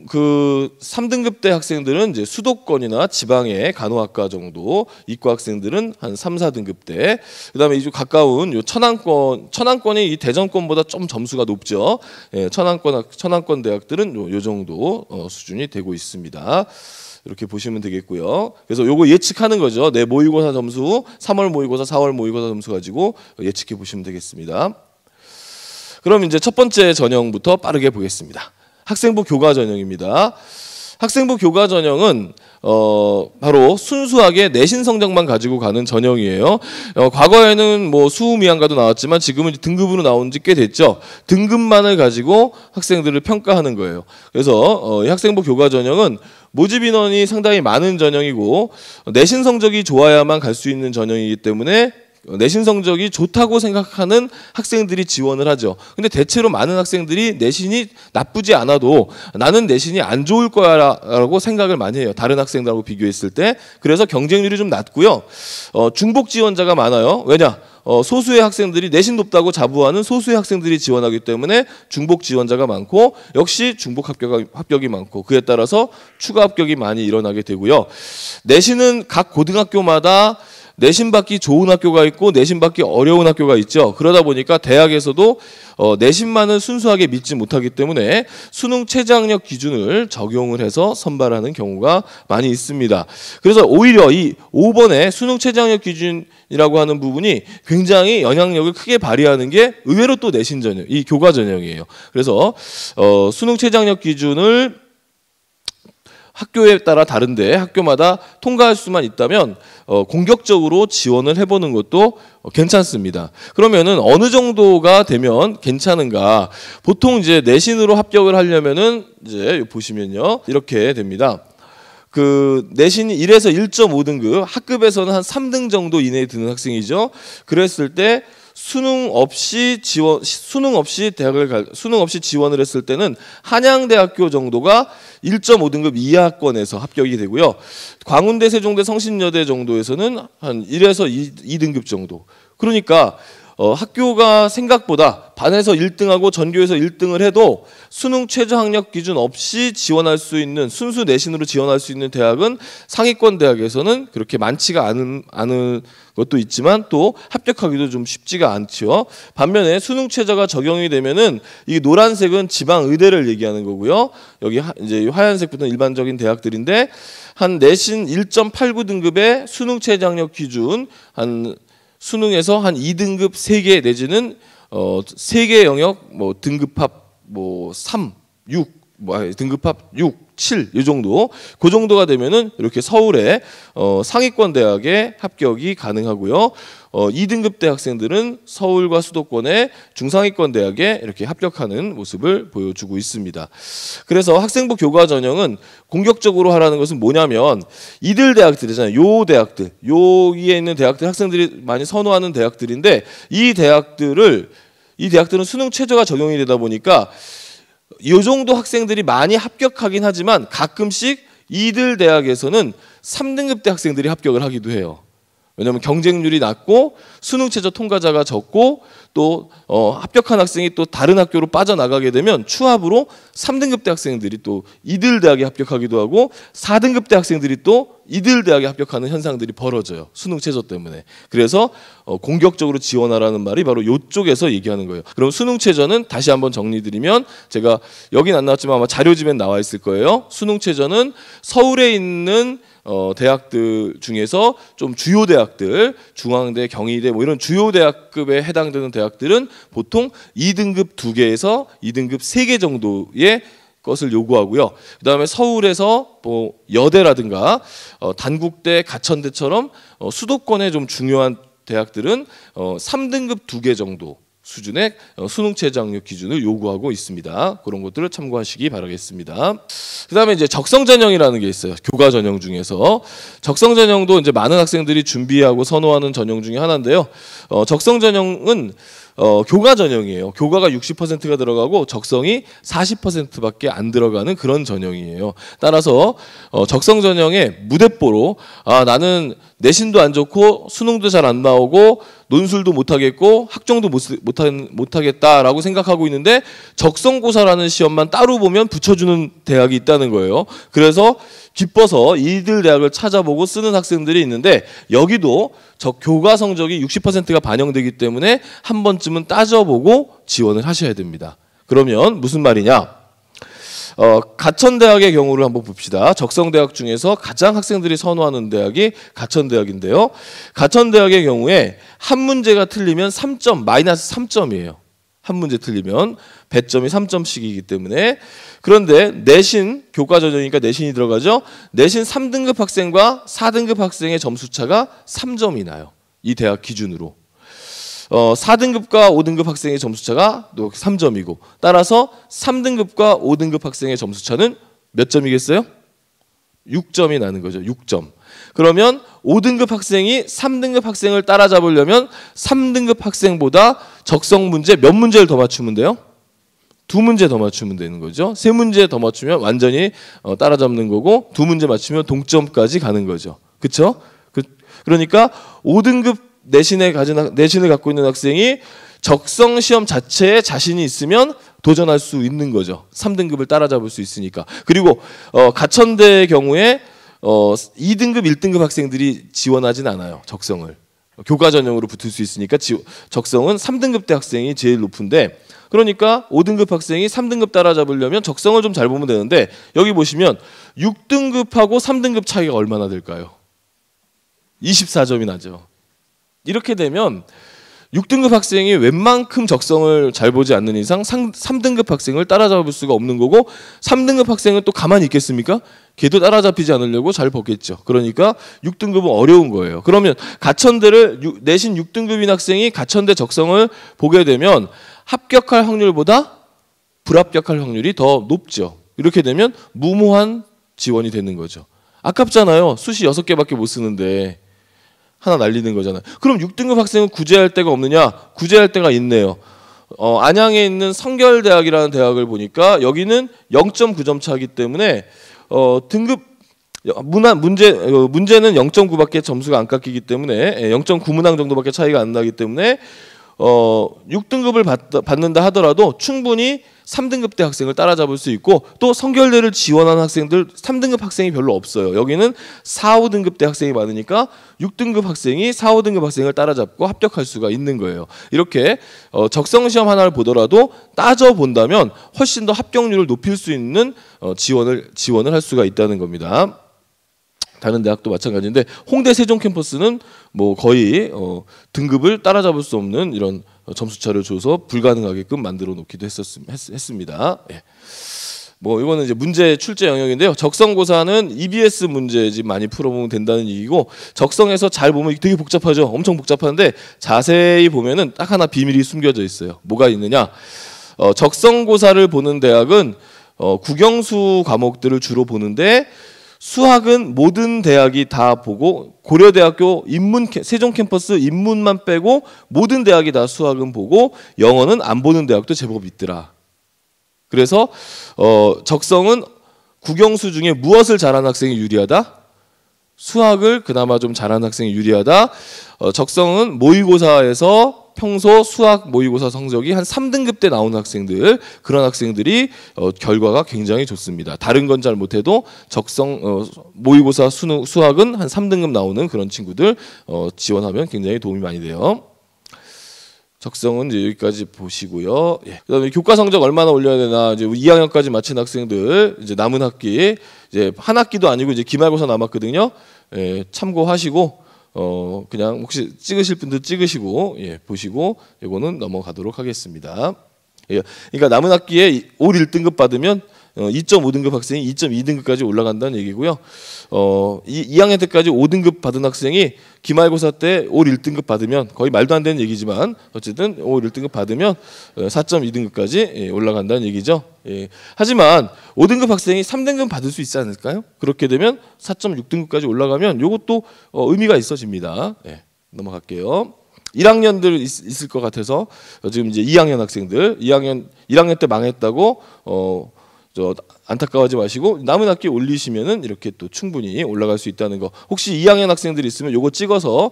그 3등급대 학생들은 이제 수도권이나 지방의 간호학과 정도, 이과 학생들은 한 3, 4등급대. 그다음에 이제 가까운 요 천안권이 이 대전권보다 좀 점수가 높죠. 천안권 대학들은 요 정도 수준이 되고 있습니다. 이렇게 보시면 되겠고요. 그래서 요거 예측하는 거죠. 내 모의고사 점수, 3월 모의고사, 4월 모의고사 점수 가지고 예측해 보시면 되겠습니다. 그럼 이제 첫 번째 전형부터 빠르게 보겠습니다. 학생부 교과 전형입니다. 학생부 교과 전형은 바로 순수하게 내신 성적만 가지고 가는 전형이에요. 과거에는 뭐 수미양가도 나왔지만 지금은 등급으로 나온 지 꽤 됐죠. 등급만을 가지고 학생들을 평가하는 거예요. 그래서 이 학생부 교과 전형은 모집 인원이 상당히 많은 전형이고 내신 성적이 좋아야만 갈 수 있는 전형이기 때문에 내신 성적이 좋다고 생각하는 학생들이 지원을 하죠. 근데 대체로 많은 학생들이 내신이 나쁘지 않아도 나는 내신이 안 좋을 거야라고 생각을 많이 해요. 다른 학생들하고 비교했을 때. 그래서 경쟁률이 좀 낮고요. 중복 지원자가 많아요. 왜냐? 소수의 학생들이 내신 높다고 자부하는 소수의 학생들이 지원하기 때문에 중복 지원자가 많고 역시 중복 합격이 많고 그에 따라서 추가 합격이 많이 일어나게 되고요. 내신은 각 고등학교마다 내신 받기 좋은 학교가 있고 내신 받기 어려운 학교가 있죠. 그러다 보니까 대학에서도 내신만을 순수하게 믿지 못하기 때문에 수능 최저학력 기준을 적용을 해서 선발하는 경우가 많이 있습니다. 그래서 오히려 이 5번의 수능 최저학력 기준이라고 하는 부분이 굉장히 영향력을 크게 발휘하는 게 의외로 또 내신 전형, 이 교과 전형이에요. 그래서 수능 최저학력 기준을 학교에 따라 다른데 학교마다 통과할 수만 있다면 공격적으로 지원을 해보는 것도 괜찮습니다. 그러면은 어느 정도가 되면 괜찮은가? 보통 이제 내신으로 합격을 하려면은 이제 보시면요 이렇게 됩니다. 그 내신이 1에서 1.5등급, 학급에서는 한 3등 정도 이내에 드는 학생이죠. 그랬을 때 수능 없이 지원을 했을 때는 한양대학교 정도가 1.5등급 이하권에서 합격이 되고요. 광운대, 세종대, 성신여대 정도에서는 한 1에서 2등급 정도. 그러니까 학교가 생각보다 반에서 1등하고 전교에서 1등을 해도 수능 최저학력 기준 없이 지원할 수 있는 순수 내신으로 지원할 수 있는 대학은 상위권 대학에서는 그렇게 많지가 않은 것도 있지만 또 합격하기도 좀 쉽지가 않죠. 반면에 수능 최저가 적용이 되면은 이 노란색은 지방 의대를 얘기하는 거고요. 여기 이제 하얀색부터는 일반적인 대학들인데 한 내신 1.89등급의 수능 최저학력 기준 수능에서 한 2등급 3개 내지는 3개 영역 뭐 등급합 뭐 3, 6, 등급합 6, 7 이 정도 그 정도가 되면은 이렇게 서울의 상위권 대학에 합격이 가능하고요. 2등급 대학생들은 서울과 수도권의 중상위권 대학에 이렇게 합격하는 모습을 보여주고 있습니다. 그래서 학생부 교과 전형은 공격적으로 하라는 것은 뭐냐면 이들 대학들이잖아요. 요 대학들, 여기에 있는 대학들 학생들이 많이 선호하는 대학들인데 이 대학들은 수능 최저가 적용이 되다 보니까 이 정도 학생들이 많이 합격하긴 하지만 가끔씩 이들 대학에서는 3등급 대 학생들이 합격을 하기도 해요. 왜냐하면 경쟁률이 낮고 수능 최저 통과자가 적고 또 합격한 학생이 또 다른 학교로 빠져나가게 되면 추합으로 3등급 대 학생들이 또 이들 대학에 합격하기도 하고 4등급 대 학생들이 또 이들 대학에 합격하는 현상들이 벌어져요. 수능 최저 때문에. 그래서 공격적으로 지원하라는 말이 바로 이쪽에서 얘기하는 거예요. 그럼 수능 최저는 다시 한번 정리드리면 제가 여긴 안 나왔지만 아마 자료집에 나와 있을 거예요. 수능 최저는 서울에 있는 대학들 중에서 좀 주요 대학들, 중앙대, 경희대 뭐 이런 주요 대학급에 해당되는 대학들은 보통 2등급 2개에서 2등급 3개 정도의 것을 요구하고요. 그다음에 서울에서 뭐 여대라든가 단국대, 가천대처럼 수도권에 좀 중요한 대학들은 3등급 2개 정도 수준의 수능 최저학력 기준을 요구하고 있습니다. 그런 것들을 참고하시기 바라겠습니다. 그다음에 이제 적성 전형이라는 게 있어요. 교과 전형 중에서 적성 전형도 이제 많은 학생들이 준비하고 선호하는 전형 중에 하나인데요. 적성 전형은 교과 전형이에요. 교과가 60%가 들어가고 적성이 40%밖에 안 들어가는 그런 전형이에요. 따라서 적성 전형의 무대뽀로 나는 내신도 안 좋고 수능도 잘 안 나오고 논술도 못하겠고 학종도 못하겠다라고 생각하고 있는데 적성고사라는 시험만 따로 보면 붙여주는 대학이 있다는 거예요. 그래서 기뻐서 이들 대학을 찾아보고 쓰는 학생들이 있는데 여기도 교과 성적이 60%가 반영되기 때문에 한 번쯤은 따져보고 지원을 하셔야 됩니다. 그러면 무슨 말이냐? 가천대학의 경우를 한번 봅시다. 적성대학 중에서 가장 학생들이 선호하는 대학이 가천대학인데요. 가천대학의 경우에 한 문제가 틀리면 3점, 마이너스 3점이에요. 한 문제 틀리면 배점이 3점씩이기 때문에. 그런데 내신, 교과 전형이니까 내신이 들어가죠. 내신 3등급 학생과 4등급 학생의 점수 차가 3점이 나요. 이 대학 기준으로. 4등급과 5등급 학생의 점수 차가 또 3점이고, 따라서 3등급과 5등급 학생의 점수 차는 몇 점이겠어요? 6점이 나는 거죠. 6점. 그러면 5등급 학생이 3등급 학생을 따라잡으려면 3등급 학생보다 적성 문제 몇 문제를 더 맞추면 돼요? 2문제 더 맞추면 되는 거죠. 3문제 더 맞추면 완전히 따라잡는 거고, 2문제 맞추면 동점까지 가는 거죠. 그렇죠? 그러니까 5등급 내신을 갖고 있는 학생이 적성 시험 자체에 자신이 있으면 도전할 수 있는 거죠. 3등급을 따라잡을 수 있으니까. 그리고 가천대의 경우에 2등급, 1등급 학생들이 지원하진 않아요. 적성을. 교과 전형으로 붙을 수 있으니까 적성은 3등급 대 학생이 제일 높은데, 그러니까 5등급 학생이 3등급 따라잡으려면 적성을 좀 잘 보면 되는데, 여기 보시면 6등급하고 3등급 차이가 얼마나 될까요? 24점이 나죠. 이렇게 되면 6등급 학생이 웬만큼 적성을 잘 보지 않는 이상 3등급 학생을 따라잡을 수가 없는 거고, 3등급 학생은 또 가만히 있겠습니까? 걔도 따라잡히지 않으려고 잘 보겠죠. 그러니까 6등급은 어려운 거예요. 그러면 가천대를 내신 6등급인 학생이 가천대 적성을 보게 되면 합격할 확률보다 불합격할 확률이 더 높죠. 이렇게 되면 무모한 지원이 되는 거죠. 아깝잖아요. 수시 6개밖에 못 쓰는데 하나 날리는 거잖아요. 그럼 6등급 학생은 구제할 데가 없느냐? 구제할 데가 있네요. 안양에 있는 성결대학이라는 대학을 보니까 여기는 0.9점 차이기 때문에 등급 문제는 0.9밖에 점수가 안 깎이기 때문에 0.9 문항 정도밖에 차이가 안 나기 때문에 6등급을 받는다 하더라도 충분히 3등급 대 학생을 따라잡을 수 있고, 또 성결대를 지원하는 학생들 3등급 학생이 별로 없어요. 여기는 4, 5등급 대 학생이 많으니까 6등급 학생이 4, 5등급 학생을 따라잡고 합격할 수가 있는 거예요. 이렇게 적성 시험 하나를 보더라도 따져 본다면 훨씬 더 합격률을 높일 수 있는 지원을 할 수가 있다는 겁니다. 다른 대학도 마찬가지인데, 홍대 세종 캠퍼스는 뭐 거의 등급을 따라잡을 수 없는 이런 점수차를 줘서 불가능하게끔 만들어 놓기도 했습니다. 예. 뭐 이거는 이제 문제 출제 영역인데요. 적성고사는 EBS 문제집 많이 풀어보면 된다는 얘기고, 적성에서 잘 보면 되게 복잡하죠. 엄청 복잡한데 자세히 보면은 딱 하나 비밀이 숨겨져 있어요. 뭐가 있느냐? 적성고사를 보는 대학은 국영수 과목들을 주로 보는데, 수학은 모든 대학이 다 보고, 고려대학교 세종 캠퍼스 인문만 빼고 모든 대학이 다 수학은 보고, 영어는 안 보는 대학도 제법 있더라. 그래서 적성은 국영수 중에 무엇을 잘하는 학생이 유리하다? 수학을 그나마 좀 잘하는 학생이 유리하다. 적성은 모의고사에서 평소 수학 모의고사 성적이 한 3등급 대 나오는 학생들, 그런 학생들이 결과가 굉장히 좋습니다. 다른 건 잘 못해도 적성 모의고사 수학은 한 3등급 나오는 그런 친구들 지원하면 굉장히 도움이 많이 돼요. 적성은 이제 여기까지 보시고요. 예. 그다음에 교과 성적 얼마나 올려야 되나, 이제 2학년까지 마친 학생들, 이제 남은 학기, 이제 한 학기도 아니고 이제 기말고사 남았거든요. 예, 참고하시고 그냥 혹시 찍으실 분들 찍으시고, 예, 보시고 이거는 넘어가도록 하겠습니다. 예, 그러니까 남은 학기에 올 1등급 받으면 2.5등급 학생이 2.2등급까지 올라간다는 얘기고요. 2학년 때까지 5등급 받은 학생이 기말고사 때 올 1등급 받으면, 거의 말도 안 되는 얘기지만 어쨌든 올 1등급 받으면 4.2등급까지 올라간다는 얘기죠. 예. 하지만 5등급 학생이 3등급 받을 수 있지 않을까요? 그렇게 되면 4.6등급까지 올라가면 이것도 의미가 있어집니다. 예. 넘어갈게요. 1학년들 있을 것 같아서 지금 이제 2학년 학생들, 1학년 때 망했다고 안타까워하지 마시고 남은 학기 올리시면은 이렇게 또 충분히 올라갈 수 있다는 거. 혹시 2학년 학생들이 있으면 요거 찍어서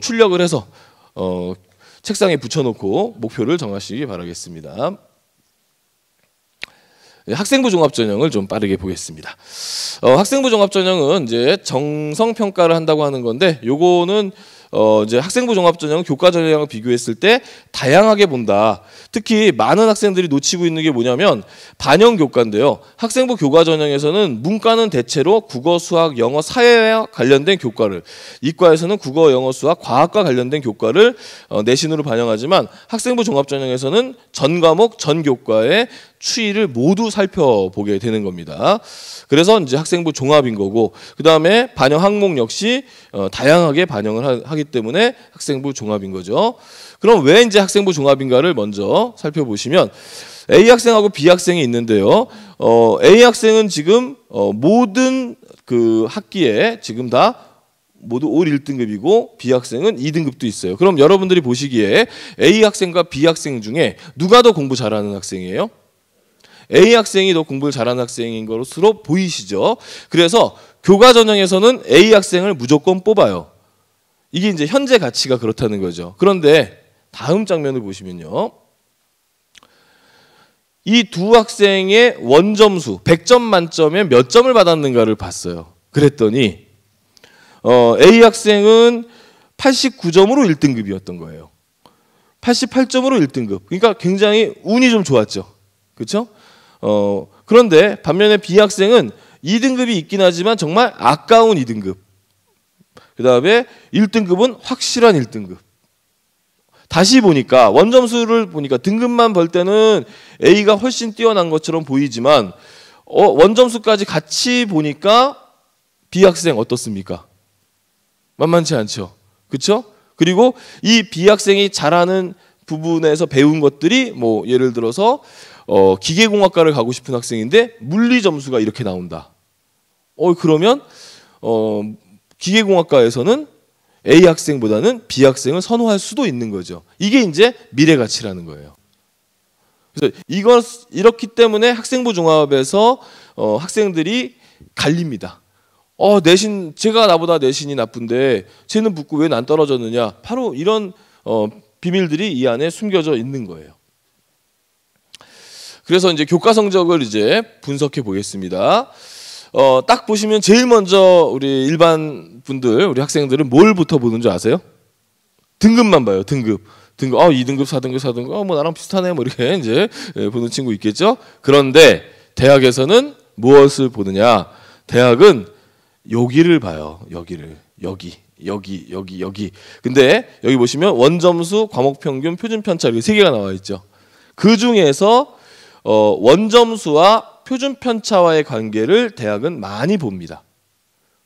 출력을 해서 책상에 붙여놓고 목표를 정하시기 바라겠습니다. 학생부 종합전형을 좀 빠르게 보겠습니다. 학생부 종합전형은 이제 정성 평가를 한다고 하는 건데, 요거는 이제 학생부 종합전형, 교과전형을 비교했을 때 다양하게 본다. 특히 많은 학생들이 놓치고 있는 게 뭐냐면 반영 교과인데요. 학생부 교과전형에서는 문과는 대체로 국어, 수학, 영어, 사회와 관련된 교과를, 이과에서는 국어, 영어, 수학, 과학과 관련된 교과를 내신으로 반영하지만 학생부 종합전형에서는 전 과목, 전 교과의 추이를 모두 살펴보게 되는 겁니다. 그래서 이제 학생부 종합인 거고, 그 다음에 반영 항목 역시 다양하게 반영을 하기 때문에 학생부 종합인 거죠. 그럼 왜 이제 학생부 종합인가를 먼저 살펴보시면 A 학생하고 B 학생이 있는데요. A 학생은 지금 모든 그 학기에 지금 다 모두 올 1등급이고 B 학생은 2등급도 있어요. 그럼 여러분들이 보시기에 A 학생과 B 학생 중에 누가 더 공부 잘하는 학생이에요? A 학생이 더 공부를 잘하는 학생인 것으로 보이시죠? 그래서 교과 전형에서는 A 학생을 무조건 뽑아요. 이게 이제 현재 가치가 그렇다는 거죠. 그런데 다음 장면을 보시면요. 이 두 학생의 원점수 100점 만점에 몇 점을 받았는가를 봤어요. 그랬더니 A 학생은 89점으로 1등급이었던 거예요. 88점으로 1등급. 그러니까 굉장히 운이 좀 좋았죠. 그렇죠? 그런데 반면에 B 학생은 2등급이 있긴 하지만 정말 아까운 2등급. 그 다음에 1등급은 확실한 1등급. 다시 보니까 원점수를 보니까 등급만 볼 때는 A가 훨씬 뛰어난 것처럼 보이지만 원점수까지 같이 보니까 B 학생 어떻습니까? 만만치 않죠. 그렇죠? 그리고 이 B 학생이 잘하는 부분에서 배운 것들이 뭐 예를 들어서 기계공학과를 가고 싶은 학생인데 물리 점수가 이렇게 나온다. 그러면 기계공학과에서는 A 학생보다는 B 학생을 선호할 수도 있는 거죠. 이게 이제 미래 가치라는 거예요. 그래서 이렇기 때문에 학생부 종합에서 학생들이 갈립니다. 내신 제가 나보다 내신이 나쁜데 쟤는 붙고 왜 난 떨어졌느냐. 바로 이런 비밀들이 이 안에 숨겨져 있는 거예요. 그래서 이제 교과 성적을 이제 분석해 보겠습니다. 딱 보시면 제일 먼저 우리 일반 분들, 우리 학생들은 뭘부터 보는 줄 아세요? 등급만 봐요. 등급. 2등급, 4등급, 4등급. 뭐 나랑 비슷하네. 뭐 이렇게 이제 보는 친구 있겠죠? 그런데 대학에서는 무엇을 보느냐? 대학은 여기를 봐요. 여기를. 여기. 근데 여기 보시면 원점수, 과목 평균, 표준 편차 이렇게 세 개가 나와 있죠. 그 중에서 원점수와 표준 편차와의 관계를 대학은 많이 봅니다.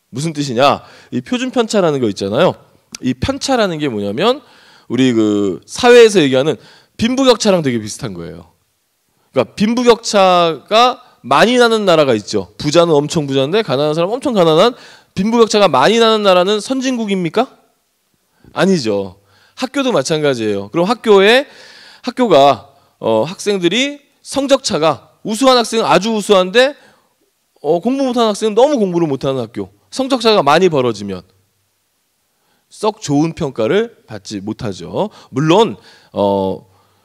무슨 뜻이냐? 이 표준 편차라는 거 있잖아요. 이 편차라는 게 뭐냐면 우리 그 사회에서 얘기하는 빈부격차랑 되게 비슷한 거예요. 그러니까 빈부격차가 많이 나는 나라가 있죠. 부자는 엄청 부자인데 가난한 사람 엄청 가난한, 빈부격차가 많이 나는 나라는 선진국입니까? 아니죠. 학교도 마찬가지예요. 그럼 학교가 학생들이 성적차가 우수한 학생은 아주 우수한데 공부 못하는 학생은 너무 공부를 못하는 학교, 성적차가 많이 벌어지면 썩 좋은 평가를 받지 못하죠. 물론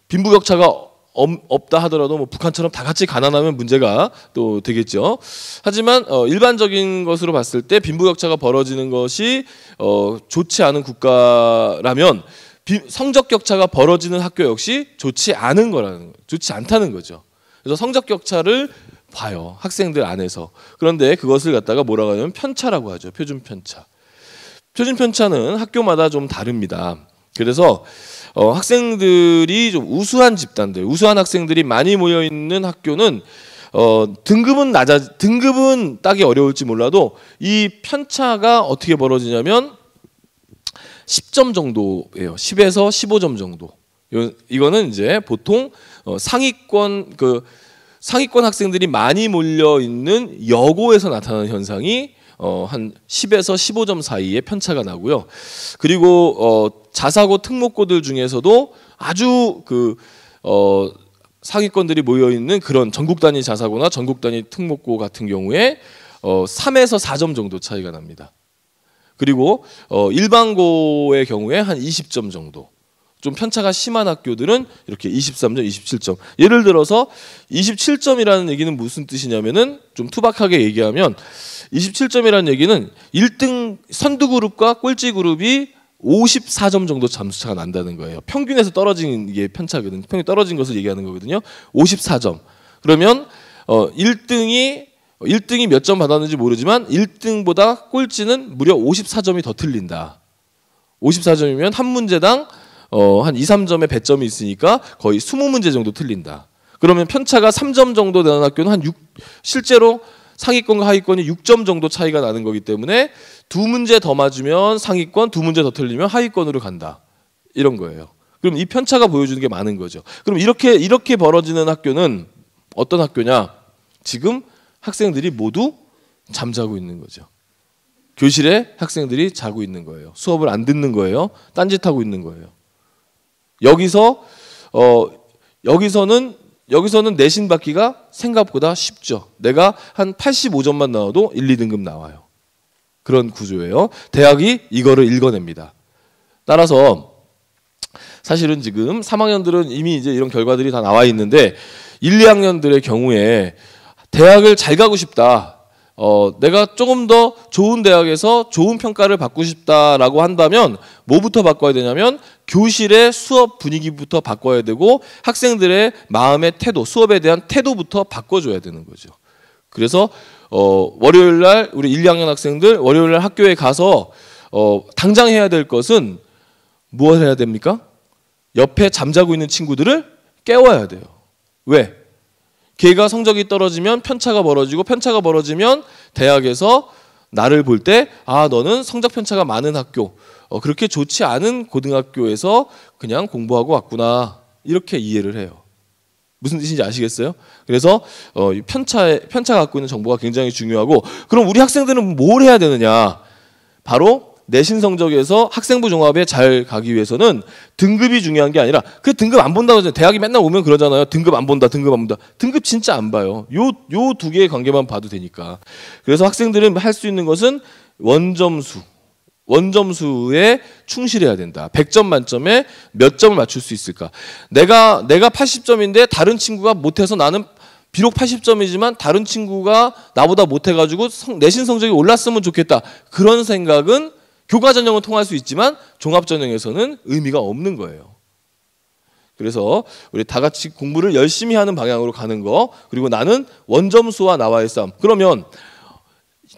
빈부격차가 없다 하더라도 뭐 북한처럼 다 같이 가난하면 문제가 또 되겠죠. 하지만 일반적인 것으로 봤을 때 빈부격차가 벌어지는 것이 좋지 않은 국가라면 성적 격차가 벌어지는 학교 역시 좋지 않다는 거죠. 그래서 성적 격차를 봐요. 학생들 안에서. 그런데 그것을 갖다가 뭐라고 하냐면 편차라고 하죠. 표준 편차. 표준 편차는 학교마다 좀 다릅니다. 그래서 학생들이 좀 우수한 집단들, 우수한 학생들이 많이 모여 있는 학교는 등급은 따기 어려울지 몰라도 이 편차가 어떻게 벌어지냐면 10점 정도예요. 10에서 15점 정도. 이거는 이제 보통 상위권 학생들이 많이 몰려 있는 여고에서 나타나는 현상이 한 10에서 15점 사이의 편차가 나고요. 그리고 자사고 특목고들 중에서도 아주 상위권들이 모여 있는 그런 전국 단위 자사고나 전국 단위 특목고 같은 경우에 3에서 4점 정도 차이가 납니다. 그리고 일반고의 경우에 한 20점 정도. 좀 편차가 심한 학교들은 이렇게 23점, 27점. 예를 들어서 27점이라는 얘기는 무슨 뜻이냐면은 좀 투박하게 얘기하면 27점이라는 얘기는 1등 선두 그룹과 꼴찌 그룹이 54점 정도 점수차가 난다는 거예요. 평균에서 떨어진 이게 편차거든요. 평균 떨어진 것을 얘기하는 거거든요. 54점. 그러면 1등이 몇 점 받았는지 모르지만 1등보다 꼴찌는 무려 54점이 더 틀린다. 54점이면 한 문제당 한 2, 3점의 배점이 있으니까 거의 20문제 정도 틀린다. 그러면 편차가 3점 정도 되는 학교는 실제로 상위권과 하위권이 6점 정도 차이가 나는 거기 때문에 2문제 더 맞으면 상위권, 2문제 더 틀리면 하위권으로 간다. 이런 거예요. 그럼 이 편차가 보여주는 게 많은 거죠. 그럼 이렇게 벌어지는 학교는 어떤 학교냐? 지금 학생들이 모두 잠자고 있는 거죠. 교실에 학생들이 자고 있는 거예요. 수업을 안 듣는 거예요. 딴짓하고 있는 거예요. 여기서는 내신 받기가 생각보다 쉽죠. 내가 한 85점만 나와도 1, 2등급 나와요. 그런 구조예요. 대학이 이거를 읽어냅니다. 따라서 사실은 지금 3학년들은 이미 이제 이런 결과들이 다 나와 있는데 1, 2학년들의 경우에 대학을 잘 가고 싶다. 내가 조금 더 좋은 대학에서 좋은 평가를 받고 싶다라고 한다면 뭐부터 바꿔야 되냐면 교실의 수업 분위기부터 바꿔야 되고 학생들의 마음의 태도, 수업에 대한 태도부터 바꿔줘야 되는 거죠. 그래서 월요일 날 우리 1, 2학년 학생들 월요일 날 학교에 가서 당장 해야 될 것은 무엇을 해야 됩니까? 옆에 잠자고 있는 친구들을 깨워야 돼요. 왜? 걔가 성적이 떨어지면 편차가 벌어지면 대학에서 나를 볼 때 너는 성적 편차가 많은 학교, 그렇게 좋지 않은 고등학교에서 그냥 공부하고 왔구나 이렇게 이해를 해요. 무슨 뜻인지 아시겠어요? 그래서 편차 갖고 있는 정보가 굉장히 중요하고 그럼 우리 학생들은 뭘 해야 되느냐? 바로 내신 성적에서 학생부 종합에 잘 가기 위해서는 등급이 중요한 게 아니라 그 등급 안 본다고 하잖아요. 대학이 맨날 오면 그러잖아요. 등급 안 본다. 등급 진짜 안 봐요. 요 두 개의 관계만 봐도 되니까. 그래서 학생들은 할 수 있는 것은 원점수에 충실해야 된다. 100점 만점에 몇 점을 맞출 수 있을까? 내가 80점인데 다른 친구가 못해서 나는 비록 80점이지만 다른 친구가 나보다 못해가지고 내신 성적이 올랐으면 좋겠다. 그런 생각은 교과 전형은 통할 수 있지만 종합 전형에서는 의미가 없는 거예요. 그래서 우리 다 같이 공부를 열심히 하는 방향으로 가는 거, 그리고 나는 원점수와 나와의 싸움. 그러면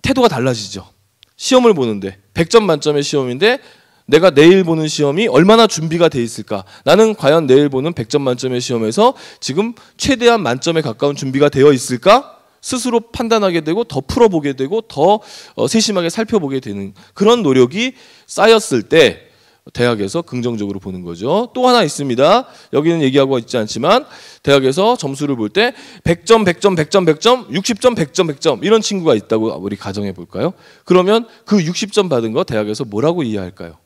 태도가 달라지죠. 시험을 보는데 100점 만점의 시험인데 내가 내일 보는 시험이 얼마나 준비가 돼 있을까? 나는 과연 내일 보는 100점 만점의 시험에서 지금 최대한 만점에 가까운 준비가 되어 있을까? 스스로 판단하게 되고 더 풀어보게 되고 더 세심하게 살펴보게 되는 그런 노력이 쌓였을 때 대학에서 긍정적으로 보는 거죠. 또 하나 있습니다. 여기는 얘기하고 있지 않지만 대학에서 점수를 볼 때 100점, 100점, 100점, 100점, 60점, 100점, 100점 이런 친구가 있다고 우리 가정해 볼까요? 그러면 그 60점 받은 거 대학에서 뭐라고 이해할까요?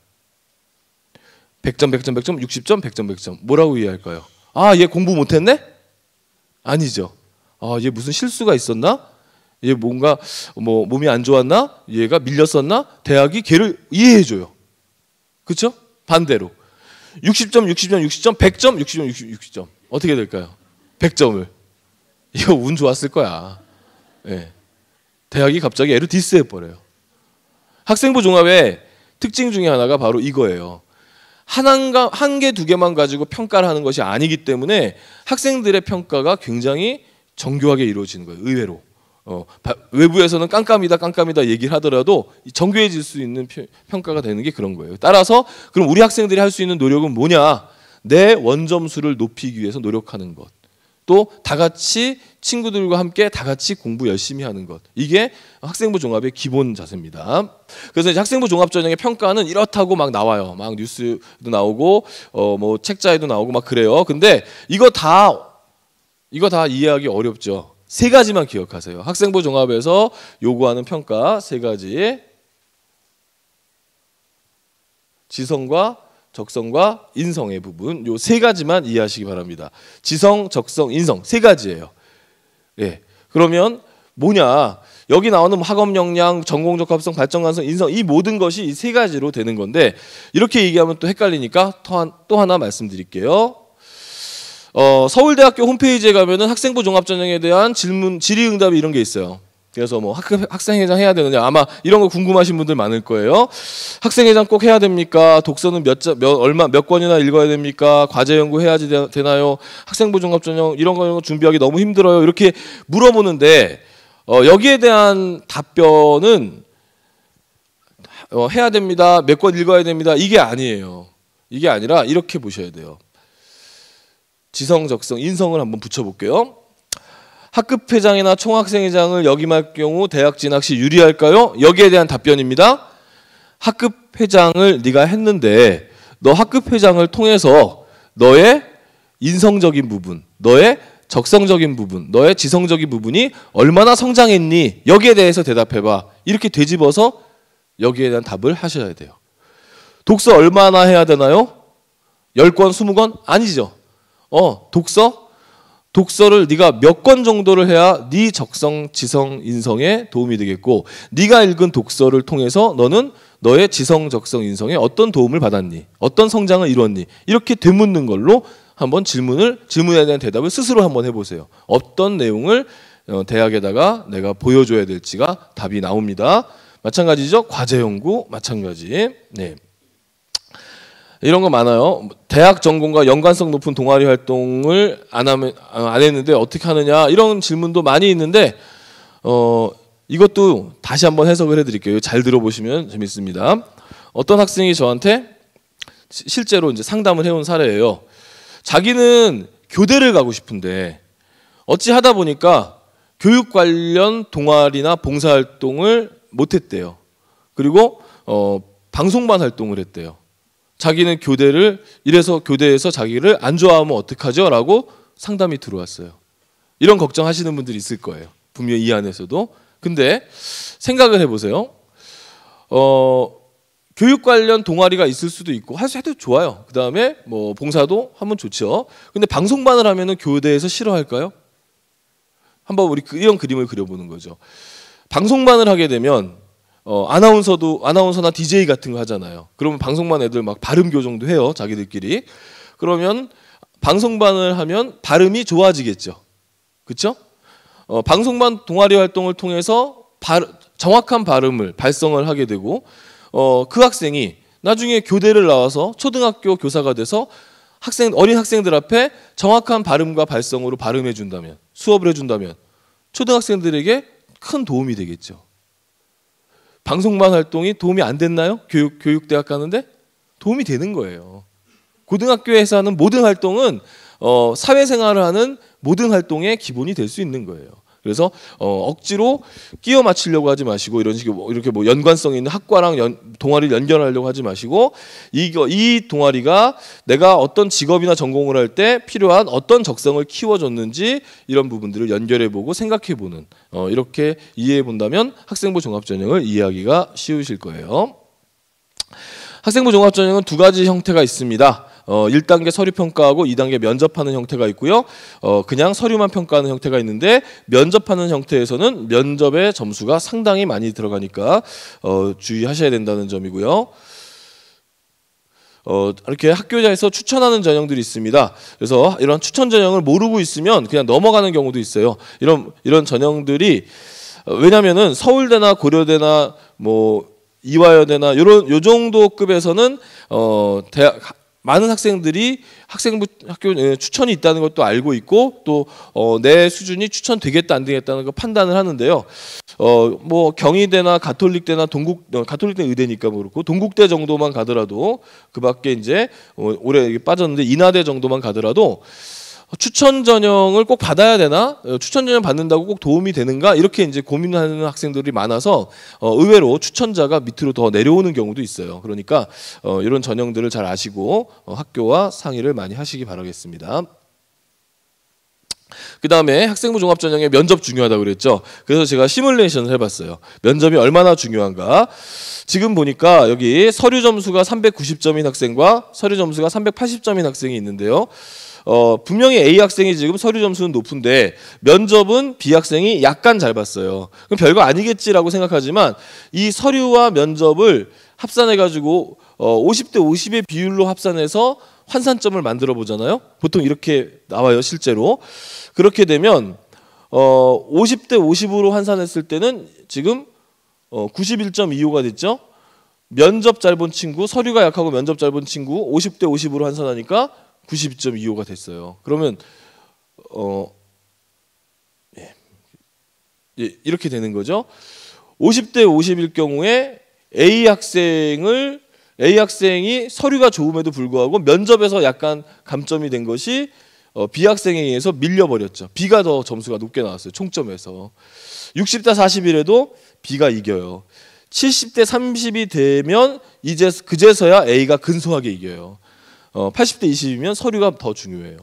100점, 100점, 100점, 60점, 100점, 100점 뭐라고 이해할까요? 얘 공부 못했네? 아니죠. 얘 무슨 실수가 있었나? 얘 뭔가 몸이 안 좋았나? 얘가 밀렸었나? 대학이 걔를 이해해줘요. 그렇죠? 반대로 60점, 60점, 60점, 100점, 60점, 60점 어떻게 될까요? 100점을 이거 운 좋았을 거야. 네. 대학이 갑자기 애를 디스해버려요. 학생부 종합의 특징 중에 하나가 바로 이거예요. 한 개, 두 개만 가지고 평가를 하는 것이 아니기 때문에 학생들의 평가가 굉장히 정교하게 이루어지는 거예요. 의외로 외부에서는 깜깜이다 얘기를 하더라도 정교해질 수 있는 평가가 되는 게 그런 거예요. 따라서 그럼 우리 학생들이 할 수 있는 노력은 뭐냐? 내 원점수를 높이기 위해서 노력하는 것. 또 다 같이 친구들과 함께 다 같이 공부 열심히 하는 것. 이게 학생부 종합의 기본 자세입니다. 그래서 이제 학생부 종합 전형의 평가는 이렇다고 막 나와요. 막 뉴스도 나오고 뭐 책자에도 나오고 막 그래요. 근데 이거 다 이해하기 어렵죠. 세 가지만 기억하세요. 학생부 종합에서 요구하는 평가 세 가지. 지성과 적성과 인성의 부분 요 세 가지만 이해하시기 바랍니다. 지성, 적성, 인성 세 가지예요. 예. 그러면 뭐냐? 여기 나오는 학업 역량, 전공 적합성, 발전 가능성, 인성 이 모든 것이 이 세 가지로 되는 건데 이렇게 얘기하면 또 헷갈리니까 또 하나 말씀드릴게요. 서울대학교 홈페이지에 가면은 학생부 종합전형에 대한 질의응답이 이런 게 있어요. 그래서 뭐 학생회장 해야 되느냐, 아마 이런 거 궁금하신 분들 많을 거예요. 학생회장 꼭 해야 됩니까? 독서는 몇 권이나 읽어야 됩니까? 과제 연구 해야지 되나요? 학생부 종합전형 이런 거 준비하기 너무 힘들어요. 이렇게 물어보는데 여기에 대한 답변은 해야 됩니다. 몇 권 읽어야 됩니다. 이게 아니에요. 이게 아니라 이렇게 보셔야 돼요. 지성, 적성, 인성을 한번 붙여볼게요. 학급회장이나 총학생회장을 역임할 경우 대학 진학 시 유리할까요? 여기에 대한 답변입니다. 학급회장을 네가 했는데 너 학급회장을 통해서 너의 인성적인 부분, 너의 적성적인 부분, 너의 지성적인 부분이 얼마나 성장했니? 여기에 대해서 대답해봐. 이렇게 되짚어서 여기에 대한 답을 하셔야 돼요. 독서 얼마나 해야 되나요? 10권, 20권? 아니죠. 독서를 네가 몇 권 정도를 해야 네 적성, 지성, 인성에 도움이 되겠고, 네가 읽은 독서를 통해서 너는 너의 지성, 적성, 인성에 어떤 도움을 받았니? 어떤 성장을 이뤘니? 이렇게 되묻는 걸로 한번 질문에 대한 대답을 스스로 한번 해보세요. 어떤 내용을 대학에다가 내가 보여줘야 될지가 답이 나옵니다. 마찬가지죠. 과제 연구 마찬가지. 네. 이런 거 많아요. 대학 전공과 연관성 높은 동아리 활동을 안 했는데 어떻게 하느냐, 이런 질문도 많이 있는데 이것도 다시 한번 해석을 해드릴게요. 잘 들어보시면 재밌습니다. 어떤 학생이 저한테 실제로 이제 상담을 해온 사례예요. 자기는 교대를 가고 싶은데 어찌 하다 보니까 교육 관련 동아리나 봉사활동을 못했대요. 그리고 방송반 활동을 했대요. 자기는 이래서 교대에서 자기를 안 좋아하면 어떡하죠? 라고 상담이 들어왔어요. 이런 걱정하시는 분들이 있을 거예요. 분명히 이 안에서도. 근데 생각을 해보세요. 교육 관련 동아리가 있을 수도 있고 해도 좋아요. 그 다음에 뭐 봉사도 하면 좋죠. 근데 방송반을 하면은 교대에서 싫어할까요? 한번 우리 이런 그림을 그려보는 거죠. 방송반을 하게 되면 아나운서나 DJ 같은 거 하잖아요. 그러면 방송반 애들 막 발음 교정도 해요. 자기들끼리. 그러면 방송반을 하면 발음이 좋아지겠죠. 그렇죠? 방송반 동아리 활동을 통해서 정확한 발음을 발성을 하게 되고 그 학생이 나중에 교대를 나와서 초등학교 교사가 돼서 어린 학생들 앞에 정확한 발음과 발성으로 발음해 준다면, 수업을 해준다면 초등학생들에게 큰 도움이 되겠죠. 방송반 활동이 도움이 안 됐나요? 교육대학 가는데 도움이 되는 거예요. 고등학교에서 하는 모든 활동은 사회생활을 하는 모든 활동의 기본이 될 수 있는 거예요. 그래서 억지로 끼워 맞추려고 하지 마시고, 이런 식으로 이렇게 뭐 연관성 있는 학과랑 동아리를 연결하려고 하지 마시고, 이 동아리가 내가 어떤 직업이나 전공을 할 때 필요한 어떤 적성을 키워줬는지 이런 부분들을 연결해보고 생각해보는, 이렇게 이해해본다면 학생부 종합전형을 이해하기가 쉬우실 거예요. 학생부 종합전형은 두 가지 형태가 있습니다. 1단계 서류 평가하고 2단계 면접하는 형태가 있고요. 그냥 서류만 평가하는 형태가 있는데, 면접하는 형태에서는 면접의 점수가 상당히 많이 들어가니까 주의하셔야 된다는 점이고요. 이렇게 학교에서 추천하는 전형들이 있습니다. 그래서 이런 추천 전형을 모르고 있으면 그냥 넘어가는 경우도 있어요. 이런 전형들이 왜냐면은 서울대나 고려대나 뭐 이화여대나 요 정도 급에서는 많은 학생들이 학생부 학교 추천이 있다는 것도 알고 있고, 또 내 수준이 추천되겠다 안 되겠다는 거 판단을 하는데요. 뭐 경희대나 가톨릭대나 가톨릭대 의대니까 그렇고 동국대 정도만 가더라도, 그밖에 이제 올해 빠졌는데 인하대 정도만 가더라도 추천 전형을 꼭 받아야 되나? 추천 전형 받는다고 꼭 도움이 되는가? 이렇게 이제 고민하는 학생들이 많아서 의외로 추천자가 밑으로 더 내려오는 경우도 있어요. 그러니까 이런 전형들을 잘 아시고 학교와 상의를 많이 하시기 바라겠습니다. 그 다음에 학생부 종합전형의 면접 중요하다고 그랬죠. 그래서 제가 시뮬레이션을 해봤어요. 면접이 얼마나 중요한가. 지금 보니까 여기 서류 점수가 390점인 학생과 서류 점수가 380점인 학생이 있는데요. 분명히 A 학생이 지금 서류 점수는 높은데 면접은 B 학생이 약간 잘 봤어요. 그럼 별거 아니겠지라고 생각하지만, 이 서류와 면접을 합산해가지고 50대 50의 비율로 합산해서 환산점을 만들어 보잖아요. 보통 이렇게 나와요, 실제로. 그렇게 되면 50대 50으로 환산했을 때는 지금 91.25가 됐죠. 면접 잘 본 친구, 서류가 약하고 면접 잘 본 친구 50대 50으로 환산하니까 92.25가 됐어요. 그러면 이렇게 되는 거죠. 50대 50일 경우에 A 학생이 서류가 좋음에도 불구하고 면접에서 약간 감점이 된 것이 B 학생에 의해서 밀려버렸죠. B가 더 점수가 높게 나왔어요. 총점에서. 60대 40일에도 B가 이겨요. 70대 30이 되면 이제 그제서야 A가 근소하게 이겨요. 80대 20이면 서류가 더 중요해요.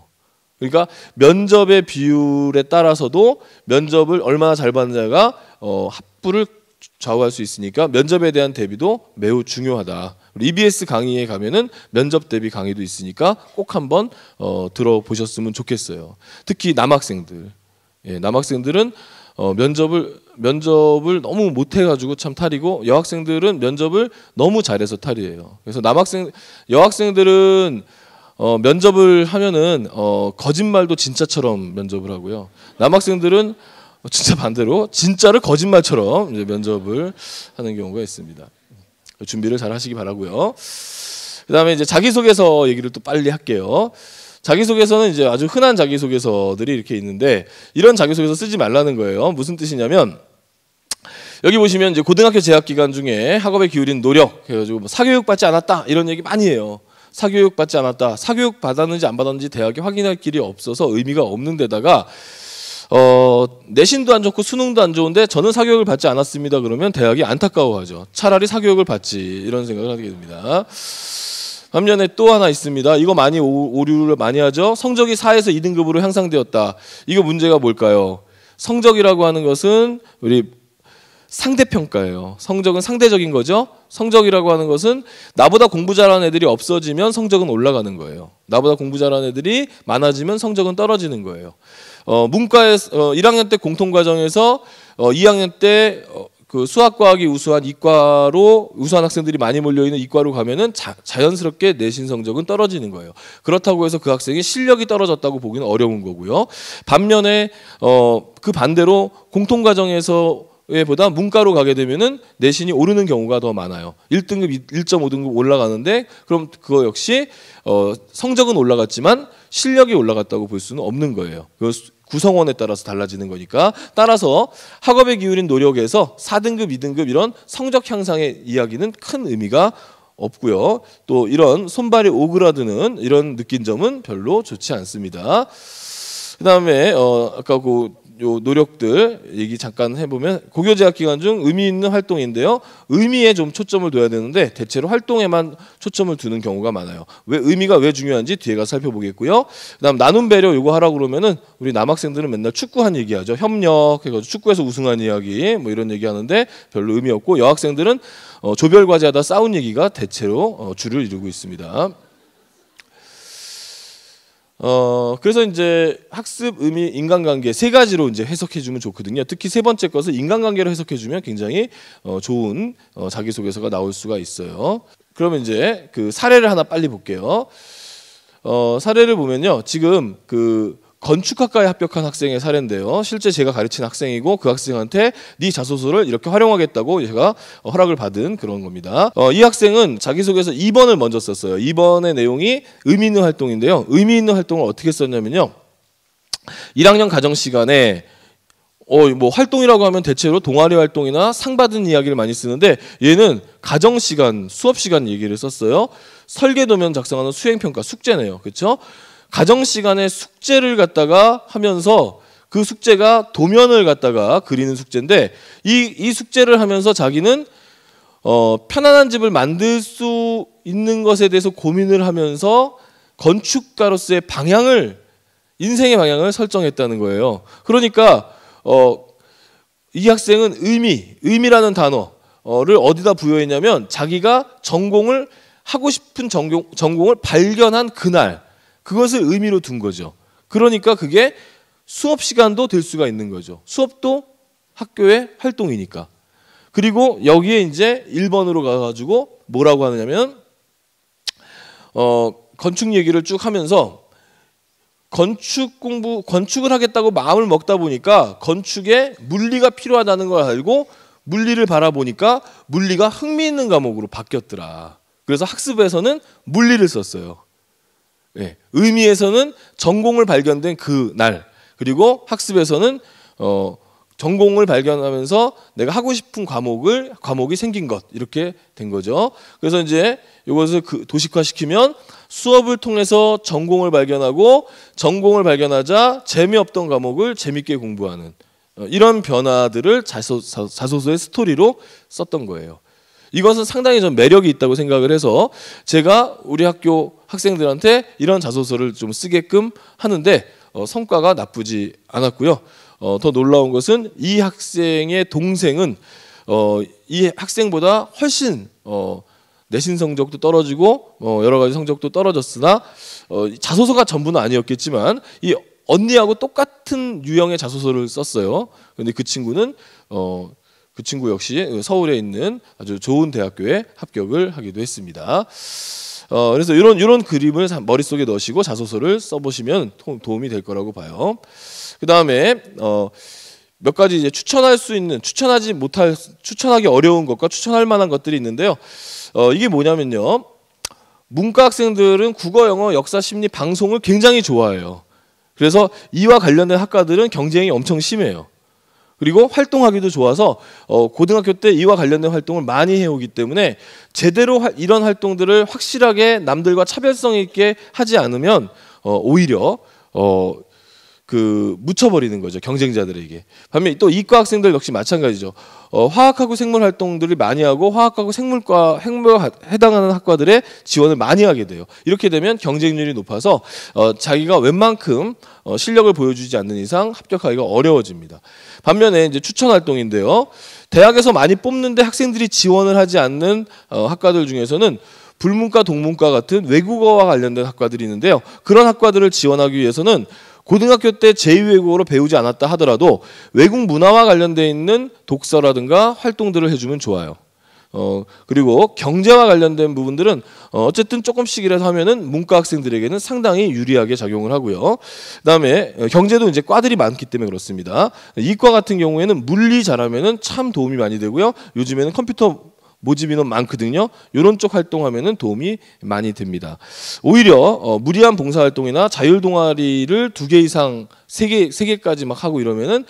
그러니까 면접의 비율에 따라서도 면접을 얼마나 잘 받느냐가 합부를 좌우할 수 있으니까 면접에 대한 대비도 매우 중요하다. EBS 강의에 가면은 면접 대비 강의도 있으니까 꼭 한번 들어보셨으면 좋겠어요. 특히 남학생들, 남학생들은 면접을 너무 못해가지고 참 탈이고, 여학생들은 면접을 너무 잘해서 탈이에요. 그래서 여학생들은 면접을 하면은 거짓말도 진짜처럼 면접을 하고요. 남학생들은 진짜 반대로 진짜를 거짓말처럼 이제 면접을 하는 경우가 있습니다. 준비를 잘 하시기 바라고요. 그다음에 이제 자기소개서 얘기를 또 빨리 할게요. 자기소개서는 이제 아주 흔한 자기소개서들이 이렇게 있는데, 이런 자기소개서 쓰지 말라는 거예요. 무슨 뜻이냐면, 여기 보시면 이제 고등학교 재학 기간 중에 학업에 기울인 노력 해가지고 뭐 사교육 받지 않았다 이런 얘기 많이 해요. 사교육 받지 않았다, 사교육 받았는지 안 받았는지 대학에 확인할 길이 없어서 의미가 없는 데다가 내신도 안 좋고 수능도 안 좋은데 저는 사교육을 받지 않았습니다 그러면 대학이 안타까워하죠. 차라리 사교육을 받지, 이런 생각을 하게 됩니다. 반면에 또 하나 있습니다. 이거 많이 오류를 많이 하죠. 성적이 4에서 2등급으로 향상되었다. 이거 문제가 뭘까요? 성적이라고 하는 것은 우리 상대평가예요. 성적은 상대적인 거죠. 성적이라고 하는 것은 나보다 공부 잘하는 애들이 없어지면 성적은 올라가는 거예요. 나보다 공부 잘하는 애들이 많아지면 성적은 떨어지는 거예요. 문과에서 1학년 때 공통과정에서 2학년 때 그 수학과학이 우수한 이과로 우수한 학생들이 많이 몰려있는 이과로 가면은 자연스럽게 내신 성적은 떨어지는 거예요. 그렇다고 해서 그 학생이 실력이 떨어졌다고 보기는 어려운 거고요. 반면에 그 반대로 공통과정에서 보다 문과로 가게 되면은 내신이 오르는 경우가 더 많아요. 1등급, 1.5등급 올라가는데 그럼 그거 역시 성적은 올라갔지만 실력이 올라갔다고 볼 수는 없는 거예요. 구성원에 따라서 달라지는 거니까. 따라서 학업에 기울인 노력에서 4등급, 2등급 이런 성적 향상의 이야기는 큰 의미가 없고요. 또 이런 손발이 오그라드는 이런 느낀 점은 별로 좋지 않습니다. 그다음에 아까 요 노력들 얘기 잠깐 해보면, 고교재학 기간 중 의미 있는 활동인데요. 의미에 좀 초점을 둬야 되는데 대체로 활동에만 초점을 두는 경우가 많아요. 의미가 왜 중요한지 뒤에 가서 살펴보겠고요. 그다음 나눔 배려 요거 하라고 그러면은 우리 남학생들은 맨날 축구한 얘기하죠. 협력 해가지고 축구에서 우승한 이야기 뭐 이런 얘기하는데 별로 의미 없고, 여학생들은 조별 과제하다 싸운 얘기가 대체로 주를 이루고 있습니다. 그래서 이제 학습, 의미, 인간관계 세 가지로 이제 해석해주면 좋거든요. 특히 세 번째 것을 인간관계로 해석해주면 굉장히 좋은 자기소개서가 나올 수가 있어요. 그러면 이제 그 사례를 하나 빨리 볼게요. 사례를 보면요, 지금 그 건축학과에 합격한 학생의 사례인데요. 실제 제가 가르친 학생이고 그 학생한테 네 자소서를 이렇게 활용하겠다고 제가 허락을 받은 그런 겁니다. 이 학생은 자기소개서 2번을 먼저 썼어요. 2번의 내용이 의미 있는 활동인데요. 의미 있는 활동을 어떻게 썼냐면요. 1학년 가정 시간에 뭐 활동이라고 하면 대체로 동아리 활동이나 상 받은 이야기를 많이 쓰는데, 얘는 가정 시간, 수업 시간 얘기를 썼어요. 설계도면 작성하는 수행평가, 숙제네요. 그렇죠? 가정 시간에 숙제를 갖다가 하면서 그 숙제가 도면을 갖다가 그리는 숙제인데, 이 숙제를 하면서 자기는 편안한 집을 만들 수 있는 것에 대해서 고민을 하면서 건축가로서의 인생의 방향을 설정했다는 거예요. 그러니까 이 학생은 의미라는 단어를 어디다 부여했냐면, 자기가 하고 싶은 전공을 발견한 그날, 그것을 의미로 둔 거죠. 그러니까 그게 수업 시간도 될 수가 있는 거죠. 수업도 학교의 활동이니까. 그리고 여기에 이제 1번으로 가가지고 뭐라고 하느냐면 건축 얘기를 쭉 하면서 건축을 하겠다고 마음을 먹다 보니까 건축에 물리가 필요하다는 걸 알고 물리를 바라보니까 물리가 흥미있는 과목으로 바뀌었더라. 그래서 학습에서는 물리를 썼어요. 예, 의미에서는 전공을 발견된 그 날, 그리고 학습에서는 전공을 발견하면서 내가 하고 싶은 과목이 생긴 것, 이렇게 된 거죠. 그래서 이제 이것을 도식화시키면 수업을 통해서 전공을 발견하고 전공을 발견하자 재미없던 과목을 재밌게 공부하는 이런 변화들을 자소서의 스토리로 썼던 거예요. 이것은 상당히 좀 매력이 있다고 생각을 해서 제가 우리 학교 학생들한테 이런 자소서를 좀 쓰게끔 하는데 성과가 나쁘지 않았고요. 더 놀라운 것은 이 학생의 동생은 이 학생보다 훨씬 내신 성적도 떨어지고 여러 가지 성적도 떨어졌으나 자소서가 전부는 아니었겠지만 이 언니하고 똑같은 유형의 자소서를 썼어요. 그런데 그 친구 역시 서울에 있는 아주 좋은 대학교에 합격을 하기도 했습니다. 그래서 이런 그림을 머릿속에 넣으시고 자소서를 써보시면 도움이 될 거라고 봐요. 그 다음에 몇 가지 이제 추천하기 어려운 것과 추천할 만한 것들이 있는데요. 이게 뭐냐면요. 문과 학생들은 국어, 영어, 역사, 심리, 방송을 굉장히 좋아해요. 그래서 이와 관련된 학과들은 경쟁이 엄청 심해요. 그리고 활동하기도 좋아서 고등학교 때 이와 관련된 활동을 많이 해오기 때문에 제대로 이런 활동들을 확실하게 남들과 차별성 있게 하지 않으면 오히려 묻혀버리는 거죠, 경쟁자들에게. 반면 또 이과 학생들 역시 마찬가지죠. 화학하고 생물 활동들을 많이 하고 화학하고 생물에 해당하는 학과들에 지원을 많이 하게 돼요. 이렇게 되면 경쟁률이 높아서 자기가 웬만큼 실력을 보여주지 않는 이상 합격하기가 어려워집니다. 반면에 이제 추천 활동인데요. 대학에서 많이 뽑는데 학생들이 지원을 하지 않는 학과들 중에서는 불문과 동문과 같은 외국어와 관련된 학과들이 있는데요. 그런 학과들을 지원하기 위해서는 고등학교 때 제2외국어로 배우지 않았다 하더라도 외국 문화와 관련되어 있는 독서라든가 활동들을 해주면 좋아요. 그리고 경제와 관련된 부분들은 어쨌든 조금씩이라도 하면은 문과 학생들에게는 상당히 유리하게 작용을 하고요. 그다음에 경제도 이제 과들이 많기 때문에 그렇습니다. 이과 같은 경우에는 물리 잘하면은 참 도움이 많이 되고요. 요즘에는 컴퓨터 모집 인원 많거든요. 이런 쪽 활동하면은 도움이 많이 됩니다. 오히려 무리한 봉사활동이나 자율 동아리를 2개 이상 3개까지 막 하고 이러면은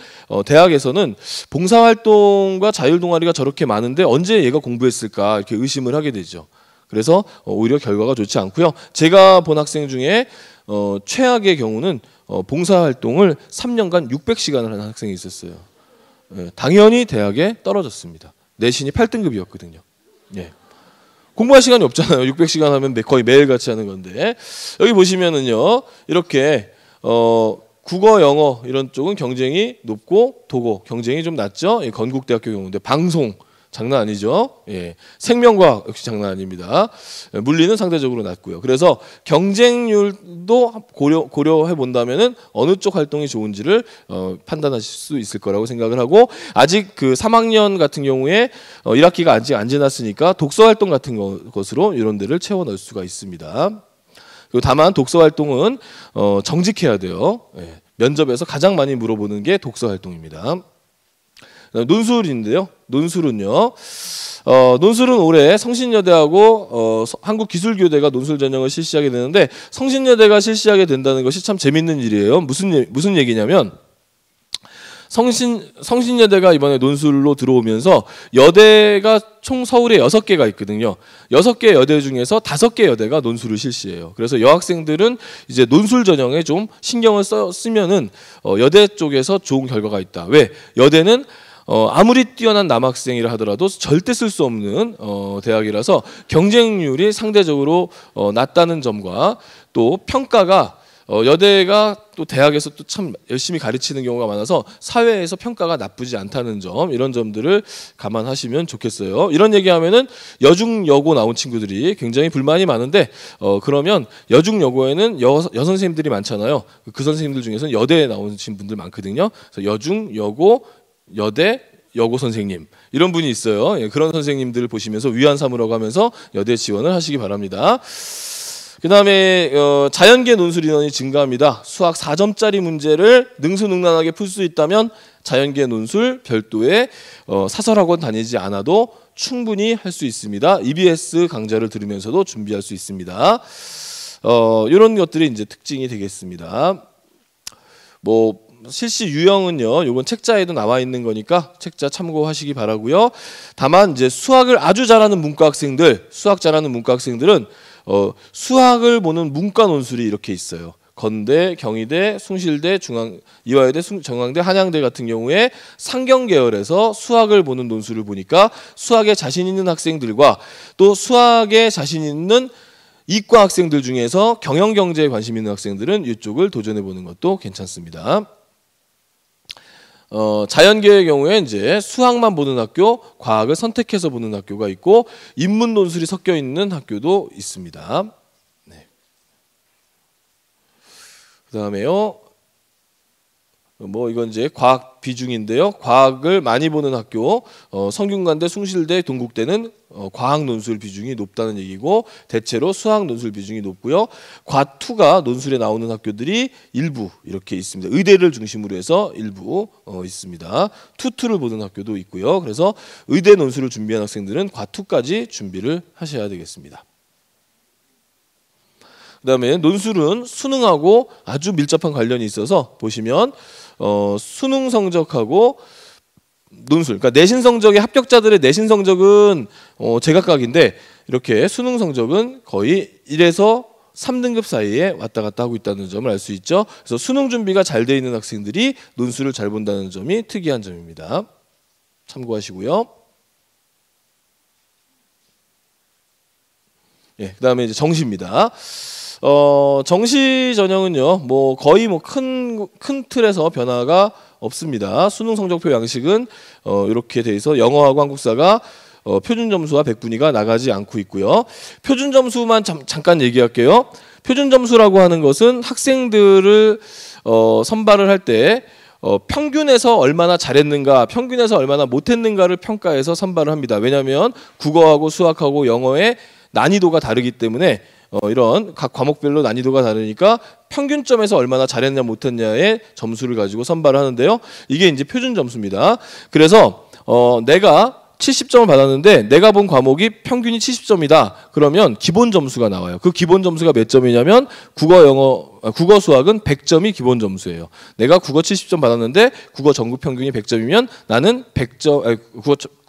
대학에서는 봉사활동과 자율 동아리가 저렇게 많은데 언제 얘가 공부했을까 이렇게 의심을 하게 되죠. 그래서 오히려 결과가 좋지 않고요. 제가 본 학생 중에 최악의 경우는 봉사활동을 3년간 600시간을 한 학생이 있었어요. 당연히 대학에 떨어졌습니다. 내신이 8등급이었거든요. 예. 공부할 시간이 없잖아요. 600시간 하면 거의 매일같이 하는 건데 여기 보시면은요. 이렇게 국어, 영어 이런 쪽은 경쟁이 높고 도고 경쟁이 좀 낮죠. 건국대학교 경우인데 방송 장난 아니죠. 예. 생명과학 역시 장난 아닙니다. 물리는 상대적으로 낮고요. 그래서 경쟁률도 고려해 본다면은 어느 쪽 활동이 좋은지를 판단하실 수 있을 거라고 생각을 하고 아직 그 3학년 같은 경우에 1학기가 아직 안 지났으니까 독서 활동 같은 것으로 이런 데를 채워 넣을 수가 있습니다. 그리고 다만 독서 활동은 정직해야 돼요. 예. 면접에서 가장 많이 물어보는 게 독서 활동입니다. 논술인데요. 논술은요. 논술은 올해 성신여대하고 한국기술교대가 논술 전형을 실시하게 되는데 성신여대가 실시하게 된다는 것이 참 재밌는 일이에요. 무슨 얘기냐면 성신여대가 이번에 논술로 들어오면서 여대가 총 서울에 6개가 있거든요. 6개 여대 중에서 5개 여대가 논술을 실시해요. 그래서 여학생들은 이제 논술 전형에 좀 신경을 쓰면은 여대 쪽에서 좋은 결과가 있다. 왜? 여대는 아무리 뛰어난 남학생이라 하더라도 절대 쓸 수 없는 대학이라서 경쟁률이 상대적으로 낮다는 점과 또 평가가 여대가 또 대학에서 또 참 열심히 가르치는 경우가 많아서 사회에서 평가가 나쁘지 않다는 점 이런 점들을 감안하시면 좋겠어요. 이런 얘기하면은 여중 여고 나온 친구들이 굉장히 불만이 많은데 그러면 여중 여고에는 여선생님들이 많잖아요. 그 선생님들 중에서는 여대에 나오신 분들 많거든요. 그래서 여중 여고 여대 여고 선생님 이런 분이 있어요. 예, 그런 선생님들을 보시면서 위안 삼으러 가면서 여대 지원을 하시기 바랍니다. 그다음에 자연계 논술 인원이 증가합니다. 수학 4점짜리 문제를 능수능란하게 풀 수 있다면 자연계 논술 별도의 사설학원 다니지 않아도 충분히 할 수 있습니다. EBS 강좌를 들으면서도 준비할 수 있습니다. 이런 것들이 이제 특징이 되겠습니다. 뭐 실시 유형은요, 요건 책자에도 나와 있는 거니까 책자 참고하시기 바라고요. 다만 이제 수학을 아주 잘하는 문과 학생들, 수학 잘하는 문과 학생들은 수학을 보는 문과 논술이 이렇게 있어요. 건대, 경희대, 숭실대, 이화여대, 정강대, 한양대 같은 경우에 상경 계열에서 수학을 보는 논술을 보니까 수학에 자신 있는 학생들과 또 수학에 자신 있는 이과 학생들 중에서 경영경제에 관심 있는 학생들은 이쪽을 도전해 보는 것도 괜찮습니다. 자연계의 경우에 이제 수학만 보는 학교, 과학을 선택해서 보는 학교가 있고 인문 논술이 섞여 있는 학교도 있습니다. 네. 그다음에요. 뭐 이건 이제 과학 비중인데요. 과학을 많이 보는 학교, 성균관대, 숭실대, 동국대는 과학 논술 비중이 높다는 얘기고 대체로 수학 논술 비중이 높고요. 과투가 논술에 나오는 학교들이 일부 이렇게 있습니다. 의대를 중심으로 해서 일부 있습니다. 투투를 보는 학교도 있고요. 그래서 의대 논술을 준비한 학생들은 과투까지 준비를 하셔야 되겠습니다. 그다음에 논술은 수능하고 아주 밀접한 관련이 있어서 보시면 수능 성적하고 논술, 그러니까 내신 성적의 합격자들의 내신 성적은 제각각인데 이렇게 수능 성적은 거의 1에서 3등급 사이에 왔다 갔다 하고 있다는 점을 알 수 있죠. 그래서 수능 준비가 잘 돼 있는 학생들이 논술을 잘 본다는 점이 특이한 점입니다. 참고하시고요. 예, 그다음에 이제 정시입니다. 정시 전형은요, 뭐 거의 뭐 큰 틀에서 변화가 없습니다. 수능 성적표 양식은 이렇게 돼 있어 영어하고 한국사가 표준 점수와 백분위가 나가지 않고 있고요. 표준 점수만 잠깐 얘기할게요. 표준 점수라고 하는 것은 학생들을 선발을 할 때 평균에서 얼마나 잘했는가, 평균에서 얼마나 못했는가를 평가해서 선발을 합니다. 왜냐하면 국어하고 수학하고 영어의 난이도가 다르기 때문에 이런 각 과목별로 난이도가 다르니까 평균점에서 얼마나 잘했냐 못했냐의 점수를 가지고 선발을 하는데요. 이게 이제 표준 점수입니다. 그래서 내가 70점을 받았는데 내가 본 과목이 평균이 70점이다. 그러면 기본 점수가 나와요. 그 기본 점수가 몇 점이냐면 국어 수학은 100점이 기본 점수예요. 내가 국어 70점 받았는데 국어 전국 평균이 100점이면 나는 100점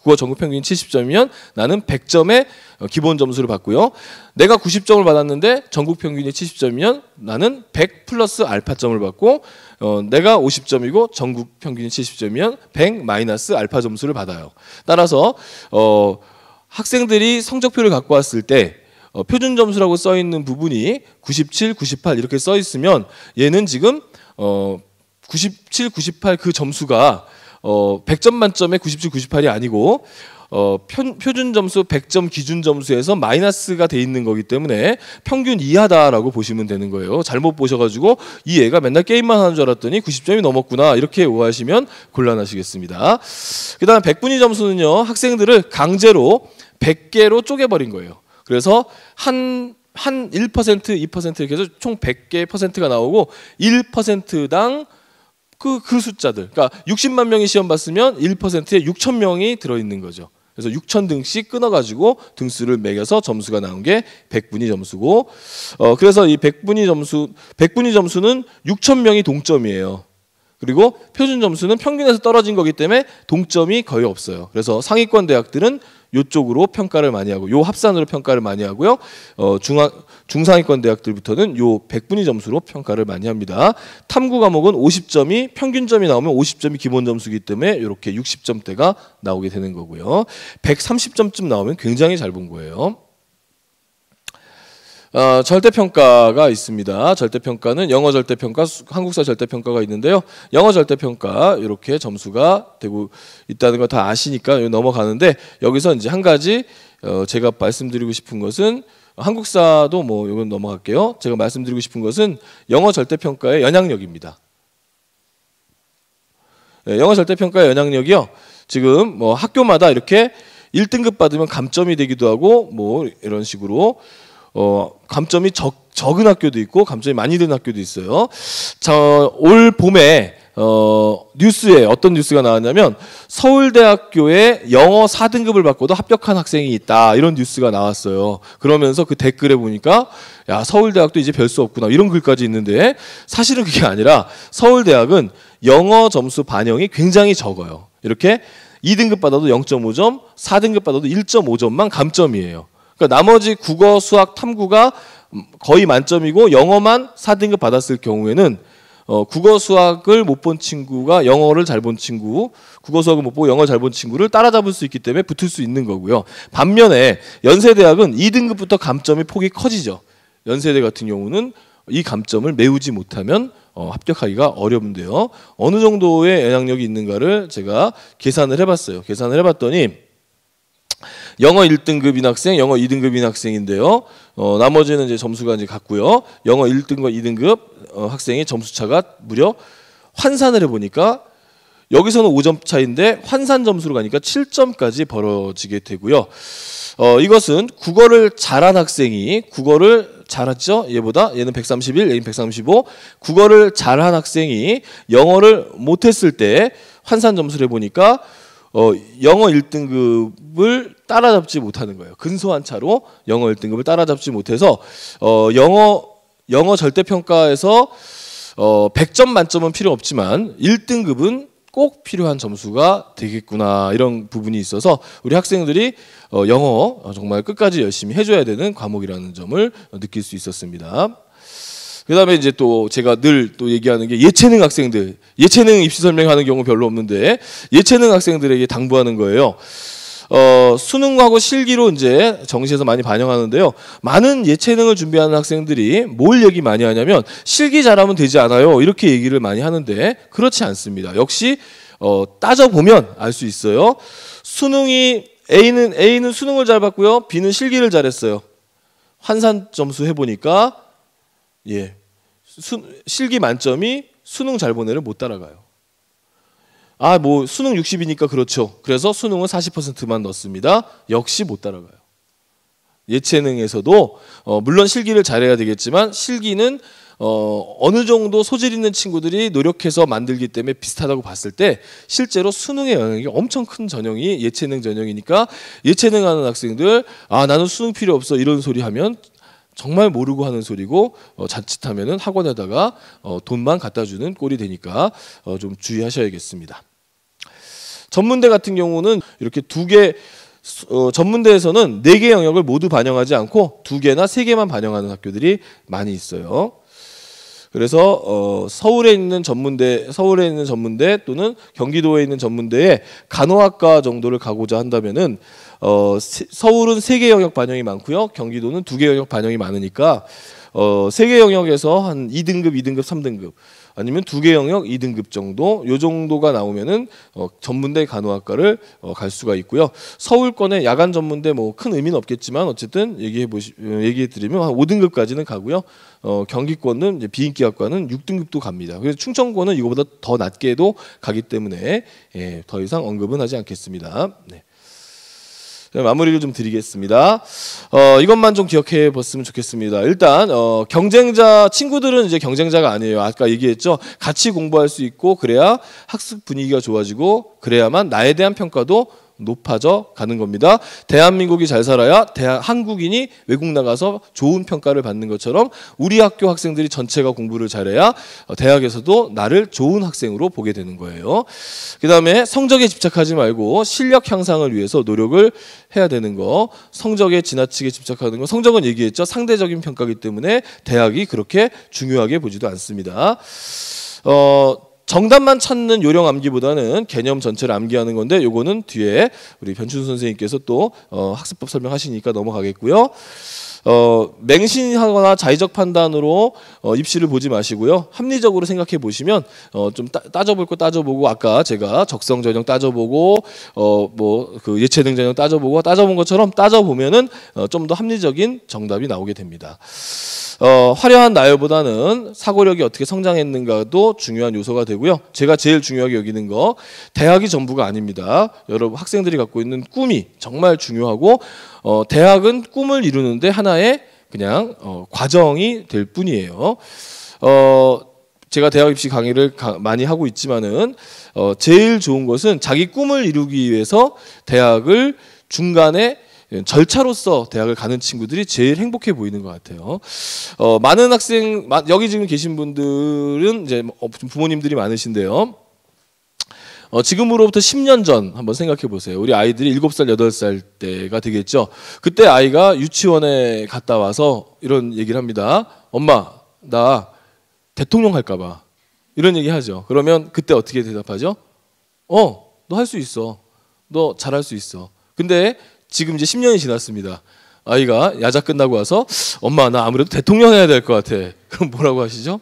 국어 전국 평균이 70점이면 나는 100점의 기본 점수를 받고요. 내가 90점을 받았는데 전국 평균이 70점이면 나는 100 플러스 알파점을 받고 내가 50점이고 전국 평균이 70점이면 100 마이너스 알파 점수를 받아요. 따라서 학생들이 성적표를 갖고 왔을 때 표준 점수라고 써 있는 부분이 97, 98 이렇게 써 있으면 얘는 지금 97, 98 그 점수가 100점 만점에 97, 98이 아니고 표준 점수 100점 기준 점수에서 마이너스가 돼 있는 거기 때문에 평균 이하다라고 보시면 되는 거예요. 잘못 보셔가지고 이 애가 맨날 게임만 하는 줄 알았더니 90점이 넘었구나 이렇게 오해하시면 곤란하시겠습니다. 그 다음 백분위 점수는요, 학생들을 강제로 100개로 쪼개버린 거예요. 그래서 한 1%, 2% 이렇게 해서 총 100개 퍼센트가 나오고 1%당 그 숫자들, 그러니까 60만 명이 시험 봤으면 1%에 6천 명이 들어있는 거죠. 그래서 6천 등씩 끊어가지고 등수를 매겨서 점수가 나온 게 백분위 점수고, 그래서 이 백분위 점수는 6천 명이 동점이에요. 그리고 표준 점수는 평균에서 떨어진 거기 때문에 동점이 거의 없어요. 그래서 상위권 대학들은 이쪽으로 평가를 많이 하고 요 합산으로 평가를 많이 하고요. 중상위권 대학들부터는 요 백분위 점수로 평가를 많이 합니다. 탐구 과목은 50점이 평균점이 나오면 50점이 기본 점수이기 때문에 이렇게 60점대가 나오게 되는 거고요. 130점쯤 나오면 굉장히 잘 본 거예요. 절대평가가 있습니다. 절대평가는 영어 절대평가, 한국사 절대평가가 있는데요. 영어 절대평가 이렇게 점수가 되고 있다는 거 다 아시니까 넘어가는데, 여기서 이제 한 가지 제가 말씀드리고 싶은 것은, 한국사도 뭐 이건 넘어갈게요. 제가 말씀드리고 싶은 것은 영어 절대평가의 영향력입니다. 영어 절대평가의 영향력이요, 지금 뭐 학교마다 이렇게 1등급 받으면 감점이 되기도 하고 뭐 이런 식으로 감점이 적은 학교도 있고 감점이 많이 든 학교도 있어요. 자, 올 봄에 뉴스에 어떤 뉴스가 나왔냐면 서울대학교에 영어 4등급을 받고도 합격한 학생이 있다, 이런 뉴스가 나왔어요. 그러면서 그 댓글에 보니까 야, 서울대학도 이제 별 수 없구나, 이런 글까지 있는데, 사실은 그게 아니라 서울대학은 영어 점수 반영이 굉장히 적어요. 이렇게 2등급 받아도 0.5점, 4등급 받아도 1.5점만 감점이에요. 그러니까 나머지 국어, 수학, 탐구가 거의 만점이고 영어만 4등급 받았을 경우에는 국어 수학을 못 본 친구가 영어를 잘 본 친구, 국어 수학을 못 보고 영어를 잘 본 친구를 따라잡을 수 있기 때문에 붙을 수 있는 거고요. 반면에 연세대학은 2등급부터 감점의 폭이 커지죠. 연세대 같은 경우는 이 감점을 메우지 못하면 합격하기가 어려운데요. 어느 정도의 영향력이 있는가를 제가 계산을 해봤어요. 계산을 해봤더니 영어 1등급인 학생, 영어 2등급인 학생인데요. 나머지는 이제 점수가 이제 같고요. 영어 1등급, 2등급 학생의 점수 차가 무려 환산을 해보니까 여기서는 5점 차인데 환산 점수로 가니까 7점까지 벌어지게 되고요. 이것은 국어를 잘한 학생이, 국어를 잘했죠? 얘는 131, 얘는 135. 국어를 잘한 학생이 영어를 못했을 때 환산 점수를 해보니까 영어 1등급을 따라잡지 못하는 거예요. 근소한 차로 영어 1등급을 따라잡지 못해서 영어 절대평가에서 100점 만점은 필요 없지만 1등급은 꼭 필요한 점수가 되겠구나, 이런 부분이 있어서 우리 학생들이 영어 정말 끝까지 열심히 해줘야 되는 과목이라는 점을 느낄 수 있었습니다. 그 다음에 이제 또 제가 늘 또 얘기하는 게 예체능 학생들, 예체능 입시 설명하는 경우 별로 없는데 예체능 학생들에게 당부하는 거예요. 수능하고 실기로 이제 정시에서 많이 반영하는데요. 많은 예체능을 준비하는 학생들이 뭘 얘기 많이 하냐면 실기 잘하면 되지 않아요, 이렇게 얘기를 많이 하는데 그렇지 않습니다. 역시 따져보면 알 수 있어요. A는 수능을 잘 봤고요, B는 실기를 잘했어요. 환산 점수 해보니까 실기 만점이 수능 잘 본 애를 못 따라가요. 뭐 수능 60이니까 그렇죠. 그래서 수능은 40%만 넣습니다. 역시 못 따라가요. 예체능에서도 물론 실기를 잘해야 되겠지만 실기는 어느 정도 소질 있는 친구들이 노력해서 만들기 때문에 비슷하다고 봤을 때 실제로 수능의 영향이 엄청 큰 전형이 예체능 전형이니까 예체능 하는 학생들 나는 수능 필요 없어 이런 소리 하면 정말 모르고 하는 소리고 자칫하면은 학원에다가 돈만 갖다 주는 꼴이 되니까 좀 주의하셔야겠습니다. 전문대 같은 경우는 이렇게 전문대에서는 4개 영역을 모두 반영하지 않고 2개나 3개만 반영하는 학교들이 많이 있어요. 그래서 서울에 있는 전문대 또는 경기도에 있는 전문대에 간호학과 정도를 가고자 한다면은 서울은 3개 영역 반영이 많고요. 경기도는 2개 영역 반영이 많으니까 3개 영역에서 한 2등급, 2등급, 3등급 아니면 2개 영역 2등급 정도, 요 정도가 나오면은 전문대 간호학과를 갈 수가 있고요. 서울권의 야간 전문대 뭐 큰 의미는 없겠지만 어쨌든 얘기해 드리면 한 5등급까지는 가고요. 경기권은 이제 비인기학과는 6등급도 갑니다. 그래서 충청권은 이거보다 더 낮게도 가기 때문에 더 이상 언급은 하지 않겠습니다. 네. 마무리를 좀 드리겠습니다. 이것만 좀 기억해 봤으면 좋겠습니다. 일단 경쟁자 친구들은 이제 경쟁자가 아니에요. 아까 얘기했죠. 같이 공부할 수 있고 그래야 학습 분위기가 좋아지고 그래야만 나에 대한 평가도 높아져 가는 겁니다. 대한민국이 잘 살아야 한국인이 외국 나가서 좋은 평가를 받는 것처럼 우리 학교 학생들이 전체가 공부를 잘해야 대학에서도 나를 좋은 학생으로 보게 되는 거예요. 그 다음에 성적에 집착하지 말고 실력 향상을 위해서 노력을 해야 되는 거. 성적에 지나치게 집착하는 거. 성적은 얘기했죠. 상대적인 평가이기 때문에 대학이 그렇게 중요하게 보지도 않습니다. 정답만 찾는 요령 암기보다는 개념 전체를 암기하는 건데 요거는 뒤에 우리 변춘수 선생님께서 또 학습법 설명하시니까 넘어가겠고요. 맹신하거나 자의적 판단으로 입시를 보지 마시고요. 합리적으로 생각해 보시면 좀 따져볼 거 따져보고 아까 제가 적성 전형 따져보고 뭐 그 예체능 전형 따져본 것처럼 따져보면은 좀 더 합리적인 정답이 나오게 됩니다. 화려한 나열보다는 사고력이 어떻게 성장했는가도 중요한 요소가 되고요. 제가 제일 중요하게 여기는 거 대학이 전부가 아닙니다. 여러분 학생들이 갖고 있는 꿈이 정말 중요하고 대학은 꿈을 이루는데 하나의 그냥 과정이 될 뿐이에요. 제가 대학 입시 강의를 많이 하고 있지만은 제일 좋은 것은 자기 꿈을 이루기 위해서 대학을 중간에 절차로서 대학을 가는 친구들이 제일 행복해 보이는 것 같아요. 많은 학생 여기 지금 계신 분들은 이제 부모님들이 많으신데요. 지금으로부터 10년 전 한번 생각해 보세요. 우리 아이들이 7살, 8살 때가 되겠죠. 그때 아이가 유치원에 갔다 와서 이런 얘기를 합니다. 엄마, 나 대통령 할까 봐. 이런 얘기 하죠. 그러면 그때 어떻게 대답하죠? 너 할 수 있어. 너 잘할 수 있어. 근데 지금 이제 10년이 지났습니다. 아이가 야자 끝나고 와서 엄마, 나 아무래도 대통령 해야 될 것 같아. 그럼 뭐라고 하시죠?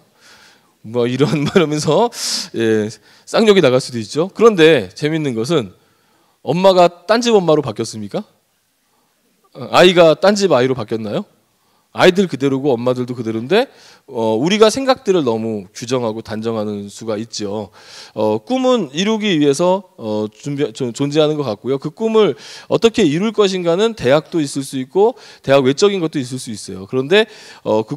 뭐 이런 말하면서 쌍욕이 나갈 수도 있죠. 그런데 재밌는 것은 엄마가 딴집 엄마로 바뀌었습니까? 아이가 딴집 아이로 바뀌었나요? 아이들 그대로고 엄마들도 그대로인데 우리가 생각들을 너무 규정하고 단정하는 수가 있죠. 꿈은 이루기 위해서 존재하는 것 같고요. 그 꿈을 어떻게 이룰 것인가는 대학도 있을 수 있고 대학 외적인 것도 있을 수 있어요. 그런데 그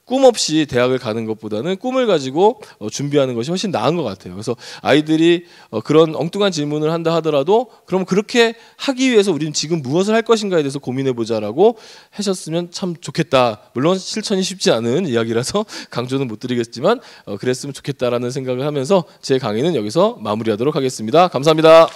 꿈 없이 대학을 가는 것보다는 꿈을 가지고 준비하는 것이 훨씬 나은 것 같아요. 그래서 아이들이 그런 엉뚱한 질문을 한다 하더라도 그럼 그렇게 하기 위해서 우리는 지금 무엇을 할 것인가에 대해서 고민해보자라고 하셨으면 참 좋겠다. 물론 실천이 쉽지 않은 이야기라서 강조는 못 드리겠지만 그랬으면 좋겠다라는 생각을 하면서 제 강의는 여기서 마무리하도록 하겠습니다. 감사합니다.